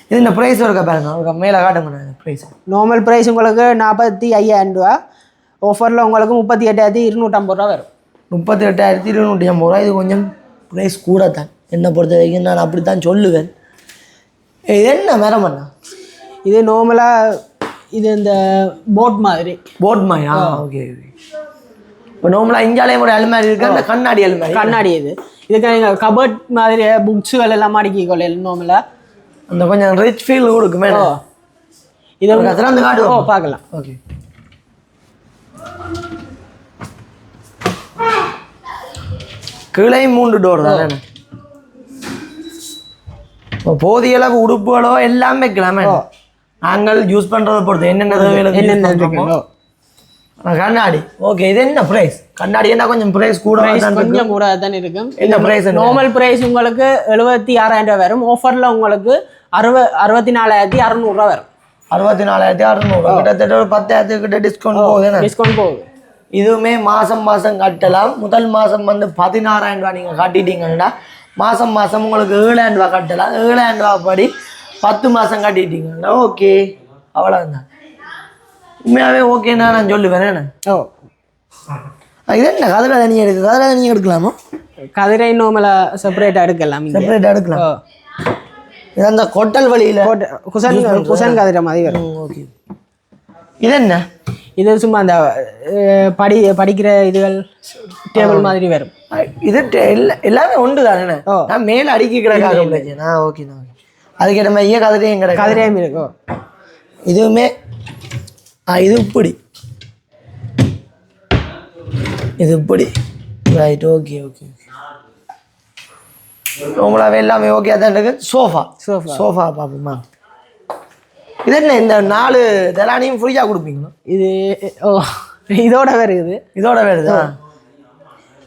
இது இந்த ப்ரைஸ் இருக்கா பாருங்க. மேலே காட்டுங்க ப்ரைஸ். நார்மல் ப்ரைஸ் உங்களுக்கு 45,000 ஆஃபரில் உங்களுக்கு 38,250 வரும். 38,250. இது கொஞ்சம் ப்ரைஸ் கூட தான் என்னை பொறுத்த வரைக்கும். நான் அப்படி தான் சொல்லுவேன். இது என்ன மரம் பண்ணா இது நார்மலாக இது இந்த போட் மாதிரி போட் மாயா ஓகே இப்போ நார்மலாக இஞ்சாலையும் ஒரு அலுமாரி இருக்கு அந்த கண்ணாடி அலுமாரி கண்ணாடி இதுக்கு நீங்கள் கபர்ட் மாதிரி புக்ஸுகள் எல்லாம் அடுக்கி கொள்ளையில் நார்மலாக அந்த கொஞ்சம் ரிச் ஃபீல் கொடுக்குமே இது அந்த காடு பார்க்கலாம் ஓகே கீழே 3 டோர் தானே போதிய அளவு உடுப்புகளோ எல்லாம் வைக்கலாமே நாங்கள் யூஸ் பண்றதை பொறுத்து என்னென்ன கண்ணாடி ஓகே இது என்ன பிரைஸ் கண்ணாடி என்ன கொஞ்சம் பிரைஸ் கூட கொஞ்சம் கூட தான் இருக்கும் என்ன பிரைஸ் நார்மல் பிரைஸ் உங்களுக்கு 76,000 ரூபாய் வரும் ஆஃபர்ல உங்களுக்கு 64,600 வரும் 64,600 கிட்டத்தட்ட ஒரு 10,000 கிட்ட டிஸ்கவுண்ட் போகுது இதுவுமே மாசம் கட்டலாம் முதல் மாசம் வந்து 16,000 ரூபாய் நீங்க கட்டிட்டீங்கன்னா மாசம் உங்களுக்கு 7,000 ரூபாய் கட்டலாம் 7,000 ரூபாய் படி 10 மாசம் கட்டிட்டீங்கன்னா ஓகே அவ்வளவுதான் உண்மையாவே ஓகேன்னா நான் சொல்லுவேன் இது என்ன கதிரை தனியாக இருக்குது கதிரை தனியாக எடுக்கலாமா கதிரை நார்மலாக செப்பரேட்டாக எடுக்கலாம் இது அந்த கொட்டல் வழியில் குசன் கதிரை மாதிரி வரும் ஓகே இது என்ன இது சும்மா அந்த படிக்கிற இதுகள் டேபிள் மாதிரி வரும் இது எல்லாமே உண்டு தானே நான் மேலே அடுக்கி கிடக்காக ஓகேண்ணா அதுக்கேற்ற மாதிரியே கதிரையும் இருக்கும் இதுவுமே இது இப்படி ரைட் ஓகே உங்களாவே எல்லாமே ஓகே தான் இருக்கு சோஃபா பார்ப்போமா இது என்ன இந்த 4 தலானியும் ஃப்ரீயாக கொடுப்பீங்களா இது இதோட வருது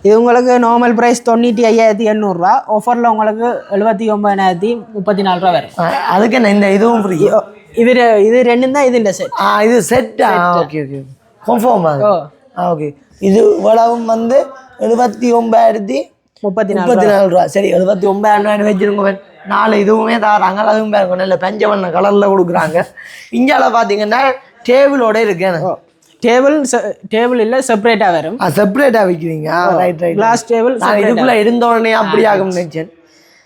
இது உங்களுக்கு நார்மல் ப்ரைஸ் 95,800 ரூபா ஆஃபரில் உங்களுக்கு 79,034 ரூபா வரும் அதுக்கு என்ன இந்த இதுவும் ஃப்ரீ இது ரெண்டும் தான் இது இந்த செட் இது செட்டா ஓகே கன்ஃபார்ம் ஓகே இது இவ்வளவும் வந்து 79,034 ரூபா சரி 79,000 வச்சிருங்க 4 இதுவுமே தராங்க அதுவும் பாருங்க நல்ல பஞ்சவண்ண கலரில் கொடுக்குறாங்க இந்தியாவில் பார்த்தீங்கன்னா டேபிளோட இருக்கு டேபிள் இல்லை செப்பரேட்டாக வரும் செப்பரேட்டாக வைக்கிறீங்க ரைட் கிளாஸ் டேபிள் இதுக்குள்ளே இருந்த உடனே அப்படி ஆகும் நினைச்சேன்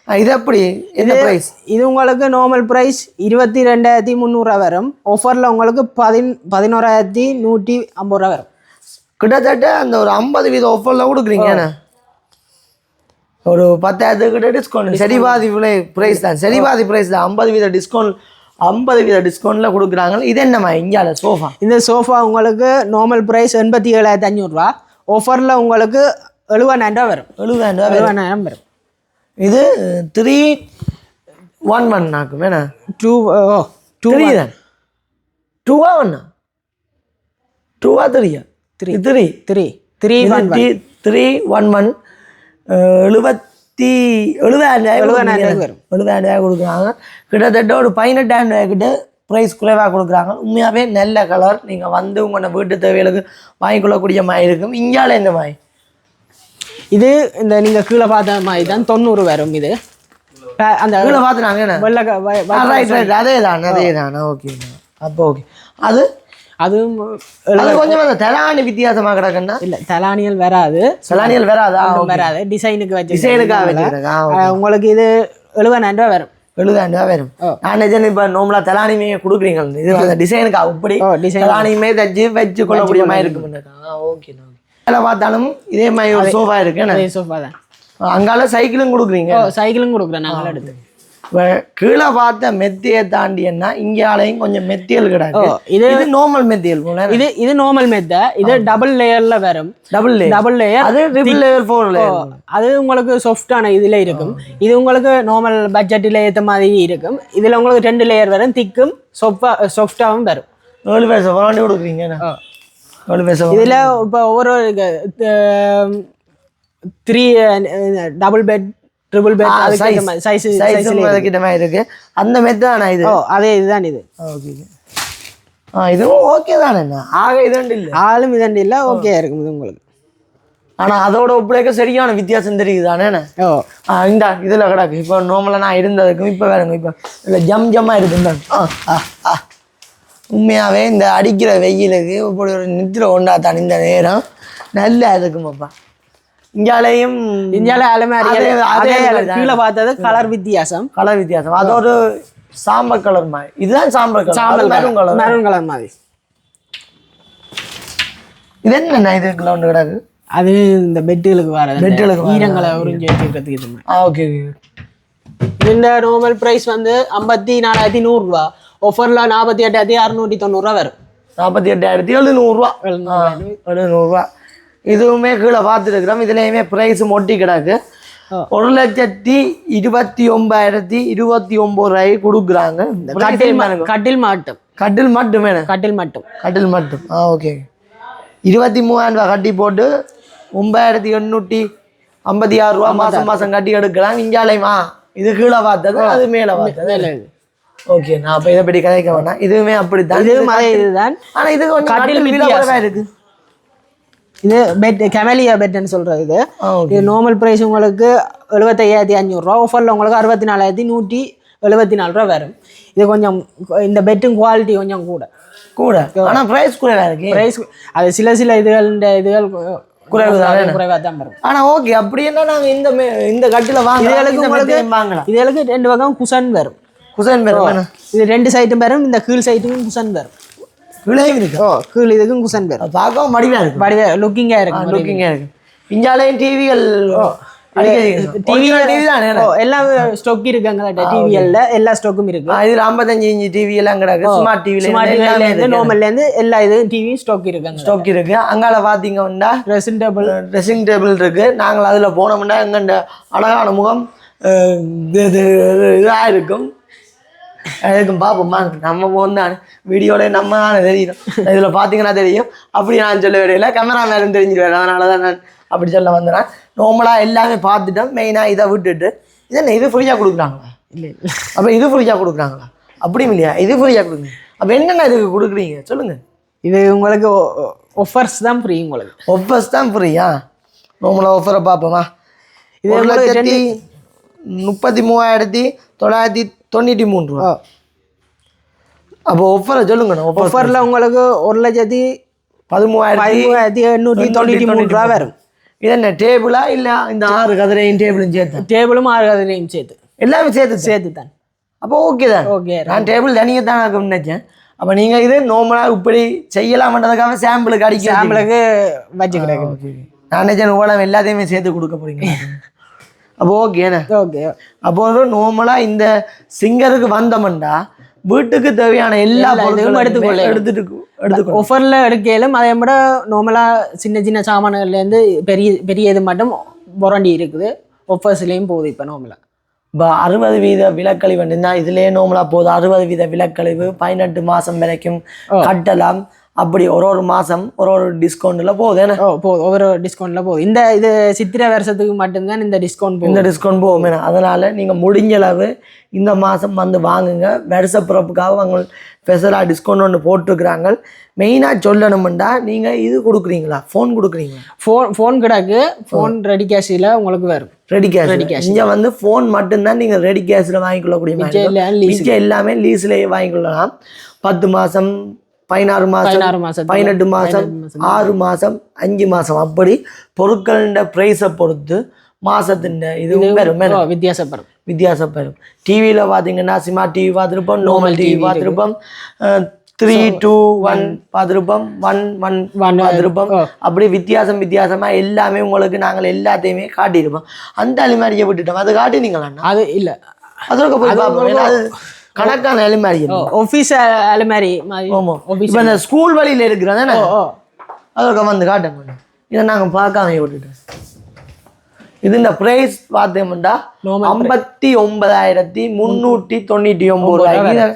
இது எப்படி என்ன ப்ரைஸ் இது உங்களுக்கு நார்மல் ப்ரைஸ் 22,300 வரும் ஆஃபரில் உங்களுக்கு 11,150 ரூபா வரும் கிட்டத்தட்ட அந்த ஒரு 50% ஆஃபரில் கொடுக்குறீங்க ஒரு 10,000 கிட்ட டிஸ்கவுண்ட் சரிபாதி ப்ரைஸ் தான் சரிபாதி ப்ரைஸ் தான் 50% டிஸ்கவுண்ட்டில் கொடுக்குறாங்க இது என்னம்மா இந்தியாவில் சோஃபா இந்த சோஃபா உங்களுக்கு நார்மல் ப்ரைஸ் 87,500 ரூபா ஆஃபரில் உங்களுக்கு 70,000 ரூபா வரும் 70,000 வரும் இது 311 ஆக்கும் வேணா 2 தான் 2 1 2 3 311 70,000 கொடுக்குறாங்க கிட்டத்தட்ட ஒரு 18,000 கிட்ட ப்ரைஸ் குறைவாக கொடுக்குறாங்க உண்மையாகவே நல்ல கலர் நீங்கள் வந்து உங்களோட வீட்டு தேவைகளுக்கு வாங்கிக்கொள்ளக்கூடிய மாதிரி இருக்கும் இந்தியாவில் இந்த மாதிரி இது இந்த நீங்கள் கீழே பார்த்த மாதிரி தான் 90 வரும் இது அந்த கீழே பார்த்துனாங்க அதே தான் ஓகே அப்போ ஓகே அதுவும் கொஞ்சம் அந்த தலானி வித்தியாசமாக கிடக்குன்னா இல்லை தலானியல் வராது வராது டிசைனுக்காக உங்களுக்கு இது 70,000 ரூபா வரும் 70,000 ரூபா வரும் நான் இப்போ நார்மலாக தலானியுமே கொடுக்குறீங்க இது அந்த டிசைனுக்காக இப்படி தலானியுமே தச்சு வச்சு கொள்ளக்கூடிய மாதிரி இருக்கு ஓகே எல்லாம் பார்த்தாலும் இதே மாதிரி ஒரு சோஃபா இருக்கு சோஃபா தான் அங்கால சைக்கிளும் கொடுக்குறீங்க சைக்கிளும் கொடுக்குறேன் நாங்கள் எடுத்து கீழே பார்த்த மெத்தியை தாண்டி என்ன இங்கேயும் கொஞ்சம் மெத்தியல் கிடக்கு இது நார்மல் மெத்தியல் இது நார்மல் மெத்த இது டபுள் லேயர்ல வரும் டபுள் லேயர் அது ட்ரிபிள் லேயர் 4 லேயர் அது உங்களுக்கு சாஃப்டான இதுல இருக்கும் இது உங்களுக்கு நார்மல் பட்ஜெட்டில் ஏற்ற மாதிரி இருக்கும் இதுல உங்களுக்கு 2 லேயர் வரும் திக்கும் சாஃப்டாகவும் வரும் 7 பைசா வாங்கி கொடுக்குறீங்க இதுல இப்போ ஒவ்வொரு 3 double bed triple bed size கிட்ட மாதிரி இருக்கு அந்த மெத்தானா இது அதே இதுதான் இது ஓகே இதுவும் ஓகே தானே ஆக இதண்டு இல்லை ஆளும் இதண்டு இல்லை ஓகே இருக்கும் இது உங்களுக்கு ஆனால் அதோட ஒப்படைக்க சரியான வித்தியாசம் தெரியுது தானே இந்த இதில் கிடக்கு இப்போ நார்மலாக நான் இருந்ததுக்கும் இப்போ வேறுங்க இப்போ இல்லை ஜம்மாக இருக்குங்க உண்மையாகவே இந்த அடிக்கிற வெயிலுக்கு இப்படி ஒரு நித்திர கொண்டாத்தான் இந்த நேரம் நல்லா இருக்குமாப்பா இந்தியாவில் அலுமாரி கீழே பார்த்தது கலர் வித்தியாசம் அதோட சாம்பல் கலர் மாதிரி. இதுதான் சாம்பல் colour. Maroon colour. Maroon colour மாதிரி. இது என்ன இது கிரவுண்ட் கிடாது? அது இந்த பெட்டுகளுக்கு வர பெட்டுகளுக்கு ஈரங்களை உறிஞ்சி வைக்கிறதுக்கு இது மாதிரி. ஓகே. இந்த நார்மல் பிரைஸ் வந்து 54,100 ரூபா. ஆஃபர்ல 48,690 வரும். 48,700 ரூபா. இதுவுமே கீழே பார்த்துருக்குறோம். இதுலயுமே பிரைஸ் மொட்டி கிடக்கு. 1,29,029 கொடுக்குறாங்க. கட்டில் மட்டும். கட்டில் மட்டும். ஓகே. 23,000 ரூபா கட்டி போட்டு 9,856 ரூபா மாசம் கட்டி எடுக்கலாம். இஞ்சாலையுமா இது கீழே பார்த்தது, அது மேலே பார்த்தது. ஓகே, நான் அப்போ இதை பற்றி கதைக்க வேணாம். இதுவுமே அப்படித்தான். இதுதான். ஆனா இது கொஞ்சம் கட்டில் வித்தியாசமா இருக்கு. இது பெட் கெமலியா பெட்னு சொல்றது. இது நார்மல் பிரைஸ் உங்களுக்கு 75,500 ரூபா. ஆஃபர்ல உங்களுக்கு 64,174 ரூபா வரும். இது கொஞ்சம் இந்த பெட்டும் குவாலிட்டி கொஞ்சம் கூட. ஆனா பிரைஸ் குறைவா இருக்கு. பிரைஸ் அது சில இதுகள் குறைவா தான் வரும். ஆனா ஓகே, அப்படி என்ன நாங்க இந்த கட்டில வாங்கலாம். இதுகளுக்கு 2 பக்கம் குஷன் வரும். இது 2 சைடும் வரும். இந்த கீழ் சைடுக்கும் குஷன் வரும். கீழ் இதுக்கும் குஷன் வரும். பார்க்கவும் வடிவா லுக்கிங்கா இருக்கு. இஞ்சாலையும் டிவிகள் எல்லாம் ஸ்டாக் இருக்குங்க. டிவிஎல்ல எல்லா ஸ்டாக்கும் இருக்கு. இதுல 55 இன்ச் டிவி எல்லாம் கிடக்கு. ஸ்மார்ட் டிவில இருந்து நார்மல்ல இருந்து எல்லா இதுவும் டிவி ஸ்டாக் இருக்கு. அங்கால பாத்தீங்கன்னா ட்ரெஸ்ஸிங் டேபிள் இருக்கு. நாங்கள் அதுல போனோம்னா எங்க அழகான முகம் இதா இருக்கும். பாப்போம்மா, நம்ம போந்தான் வீடியோல நம்ம தெரியும். இதுல பாத்தீங்கன்னா தெரியும். அப்படி நான் சொல்ல வேண்டிய கேமரா மேலும் தெரிஞ்சிருவேன். அதனாலதான் நான் அப்படி சொல்ல வந்தேன். நார்மலாக எல்லாமே பார்த்துட்டோம். மெயினாக இதை விட்டுட்டு இது என்ன இது ஃப்ரீயாக கொடுக்குறாங்களா? இல்லை. அப்போ இது ஃப்ரீயாக கொடுக்குறாங்களா? அப்படியும் இல்லையா? இது ஃப்ரீயாக கொடுக்குறீங்க. அப்போ என்னென்ன இதுக்கு கொடுக்குறீங்க சொல்லுங்கள். இது உங்களுக்கு ஆஃபர்ஸ் தான் ஃப்ரீ. உங்களுக்கு ஆஃபர்ஸ் தான் ஃப்ரீயா? நார்மலாக ஆஃபரை பார்ப்போமா? இது 1,33,993 ரூபா. அப்போ ஆஃபரை சொல்லுங்கண்ணா. ஆஃபரில் உங்களுக்கு 1,13,893 ரூபா வரும். இது என்ன டேபிளா இல்ல இந்த 6 கதிரையும் டேபிளும் சேர்த்து? டேபிளும் 6 கதிரையும் சேர்த்து எல்லாமே சேர்த்து தான். அப்போ ஓகே தான். ஓகே, நான் டேபிள் தனியாக தான் நான் நினைச்சேன். அப்போ நீங்கள் இது நார்மலாக இப்படி செய்யலாம்ன்றதுக்காக சாம்பிளுக்கு வச்சுக்கிறேன். நான் நினைச்சேன் உடம்பு எல்லாத்தையுமே சேர்த்து கொடுக்க போறீங்க. அப்போ ஓகேண்ணே. ஓகே. அப்போ நார்மலாக இந்த சிங்கருக்கு வந்தோம்டா வீட்டுக்கு தேவையான எல்லா பொருட்களும் எடுத்துட்டு ஆஃபர்ல எடுக்கலும். அதே விட நார்மலா சின்ன சாமான்கள்லேருந்து பெரிய இது மட்டும் புரண்டி இருக்குது. ஆஃபர்ஸ்லேயும் போகுது. இப்போ நார்மலா இப்போ 60% விலக்கழிவு தான் இதுலேயே நார்மலா போகுது. 60% விலக்கழிவு 18 மாதம் வரைக்கும் கட்டலாம். அப்படி ஒரு மாதம் ஒரு டிஸ்கவுண்ட்ல போகுது. ஏன்னா போகுது, ஒவ்வொரு டிஸ்கவுண்ட்ல போகுது. இது சித்திரை வருஷத்துக்கு மட்டும்தான் இந்த டிஸ்கவுண்ட் போகும். அதனால நீங்க முடிஞ்ச அளவு இந்த மாதம் வந்து வாங்குங்க. வருஷ பிறப்புக்காக அவங்க ஸ்பெஷலாக டிஸ்கவுண்ட் ஒன்று போட்டிருக்கிறாங்க. மெயினாக சொல்லணும்டா நீங்கள் இது கொடுக்குறீங்களா? ஃபோன் கொடுக்குறீங்களா? ஃபோன் கிடக்கு. ஃபோன் ரெடி கேஷில் உங்களுக்கு வரும். ரெடி கேஷ் இங்கே வந்து ஃபோன் மட்டும்தான் நீங்கள் ரெடி கேஷில் வாங்கிக்கொள்ளக்கூடிய மாதிரி. எல்லாமே லீஸ்லேயே வாங்கிக்கொள்ளலாம். 10 மாதம், 16 மாதம், 18 மாதம், 6 மாதம், 5 மாதம் அப்படி பொருட்களின் பிரைஸை பொறுத்து மாசத்தின் இதுவும் பெரும் வித்தியாசப்படும். டிவியில் பார்த்தீங்கன்னா ஸ்மார்ட் டிவி பார்த்துருப்போம், நார்மல் டிவி பார்த்துருப்போம், 3-2-1 பார்த்துருப்போம், 1-1 பார்த்துருப்போம். அப்படி வித்தியாசமாக எல்லாமே உங்களுக்கு நாங்கள் எல்லாத்தையுமே காட்டியிருப்போம். அந்த அலிமாரியை விட்டுட்டோம். அது காட்டினீங்களா? அது இல்லை, அதற்கு போய் பார்ப்போம். அது கணக்கான அலிமாரி, ஆஃபீஸ் அலிமாரி. இப்போ இந்த ஸ்கூல் வழியில் இருக்கிறதானே, அதற்கு வந்து காட்டுங்க. இதை நாங்கள் பார்க்காம விட்டுட்டோம். இது இந்த பிரைஸ் பார்த்தோம்னா 59,399 ரூபாய்க்கு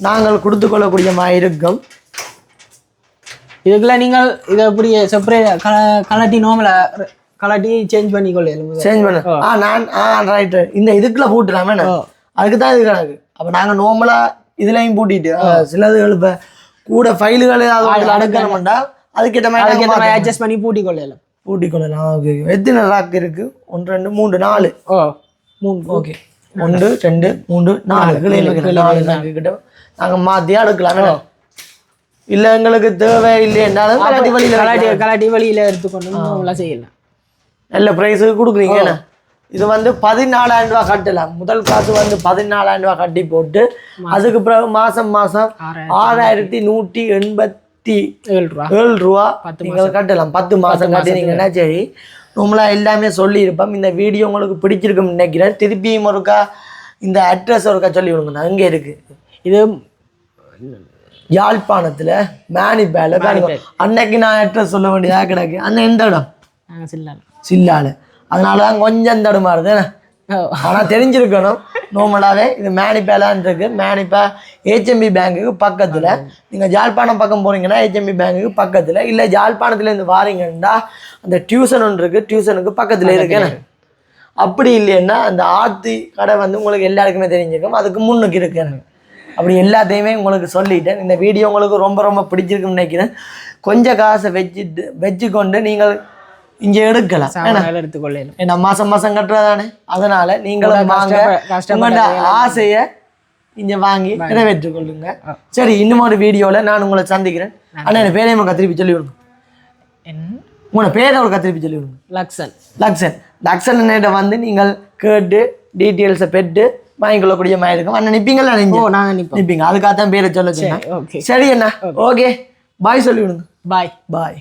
நாங்கள் கொடுத்து கொள்ளக்கூடிய மாதிரி இருக்கும். இதுக்குள்ள நீங்கள் இதை எப்படி செப்பரேட் கலட்டி நார்மலாக கலட்டி சேஞ்ச் பண்ணிக்கொள்ள நான் ரைட்டு இந்த இதுக்குள்ள போட்டுலாமே. அதுக்கு தான் இது கணக்கு. அப்போ நாங்கள் நார்மலாக இதுலையும் பூட்டிட்டு சிலதுகள் இப்போ கூட ஃபைலுகள் ஏதாவது அடக்கணும்டா அதுக்கேற்ற மாதிரி அட்ஜஸ்ட் பண்ணி பூட்டிக்கொள்ளலாம். ஓகே. எத்தனை ராக் இருக்கு? 1 2 3 4. ஓகே, 1 2 3 4 கிட்ட நாங்கள் மாற்றியா எடுக்கலாம். இல்லை எங்களுக்கு தேவை இல்லைன்னாலும் கலாட்டி வழியில் எடுத்துக்கொண்டு செய்யலாம். நல்ல ப்ரைஸுக்கு கொடுக்குறீங்க. இது வந்து 14,000 ரூபாய் கட்டலாம். முதல் காசு வந்து 14,000 ரூபாய் கட்டி போட்டு அதுக்கு பிறகு மாசம் 6,187 ரூபா நீங்கள் கட்டலாம். 10 மாசம் கட்டினீங்கன்னா சரி. நம்மளா எல்லாமே சொல்லியிருப்போம். இந்த வீடியோ உங்களுக்கு பிடிச்சிருக்குன்னு நினைக்கிறேன். திருப்பியும் ஒருக்கா இந்த அட்ரஸ் ஒருக்கா சொல்லி விடுங்கண்ணா. அங்கே இருக்கு. இது யாழ்ப்பாணத்துல மேனிப்பேல அன்னைக்கு நான் அட்ரஸ் சொல்ல வேண்டியதாக கிடக்கு. அண்ணன் எந்த இடம்? சில்லால. அதனாலதான் கொஞ்சம் தடுமாறுது. ஆனா தெரிஞ்சிருக்கணும். நார்மலாவே இது மேனிப்பேலான் இருக்கு. மேனிப்பா HMB பேங்குக்கு பக்கத்துல. நீங்க யாழ்ப்பாணம் பக்கம் போறீங்கன்னா HMB பேங்குக்கு பக்கத்துல, இல்ல யாழ்ப்பாணத்துல இருந்து வாரீங்கன்னா அந்த டியூஷன் ஒன்று இருக்கு, டியூஷனுக்கு பக்கத்துல இருக்கு. அப்படி இல்லைன்னா அந்த ஆர்த்தி கடை வந்து உங்களுக்கு எல்லாருக்குமே தெரிஞ்சிருக்கும், அதுக்கு முன்னுக்கு இருக்கு. அப்படி எல்லாத்தையுமே உங்களுக்கு சொல்லிட்டேன். இந்த வீடியோ உங்களுக்கு ரொம்ப ரொம்ப பிடிச்சிருக்குன்னு நினைக்கிறேன். கொஞ்சம் காசை வச்சுக்கொண்டு நீங்கள் இங்கே எடுக்கலாம். ஏன்னா மாசம் மாசம் கட்டுறதானே. அதனால நீங்களும் வாங்க, உங்களோட ஆசையை இங்க வாங்கி நிறைவேற்றிக் கொள்ளுங்க. சரி, இன்னும் ஒரு வீடியோல நான் உங்களை சந்திக்கிறேன். அண்ணா என் பேரையும் திருப்பி சொல்லி விடுங்க. உங்களோட பேரை ஒரு திருப்பி சொல்லி விடுங்க. லக்ஷன் அண்ணன் வந்து நீங்கள் கேட்டு டீட்டெயில்ஸை பெற்று வாங்கிக்கொள்ளக்கூடிய மாதிரி இருக்கும். அண்ணன் நிப்பீங்களா? நிப்பீங்க. அதுக்காகத்தான் பேரை சொல்ல சொன்னேன். சரி அண்ணா, ஓகே, பாய் சொல்லி விடுங்க. பாய்.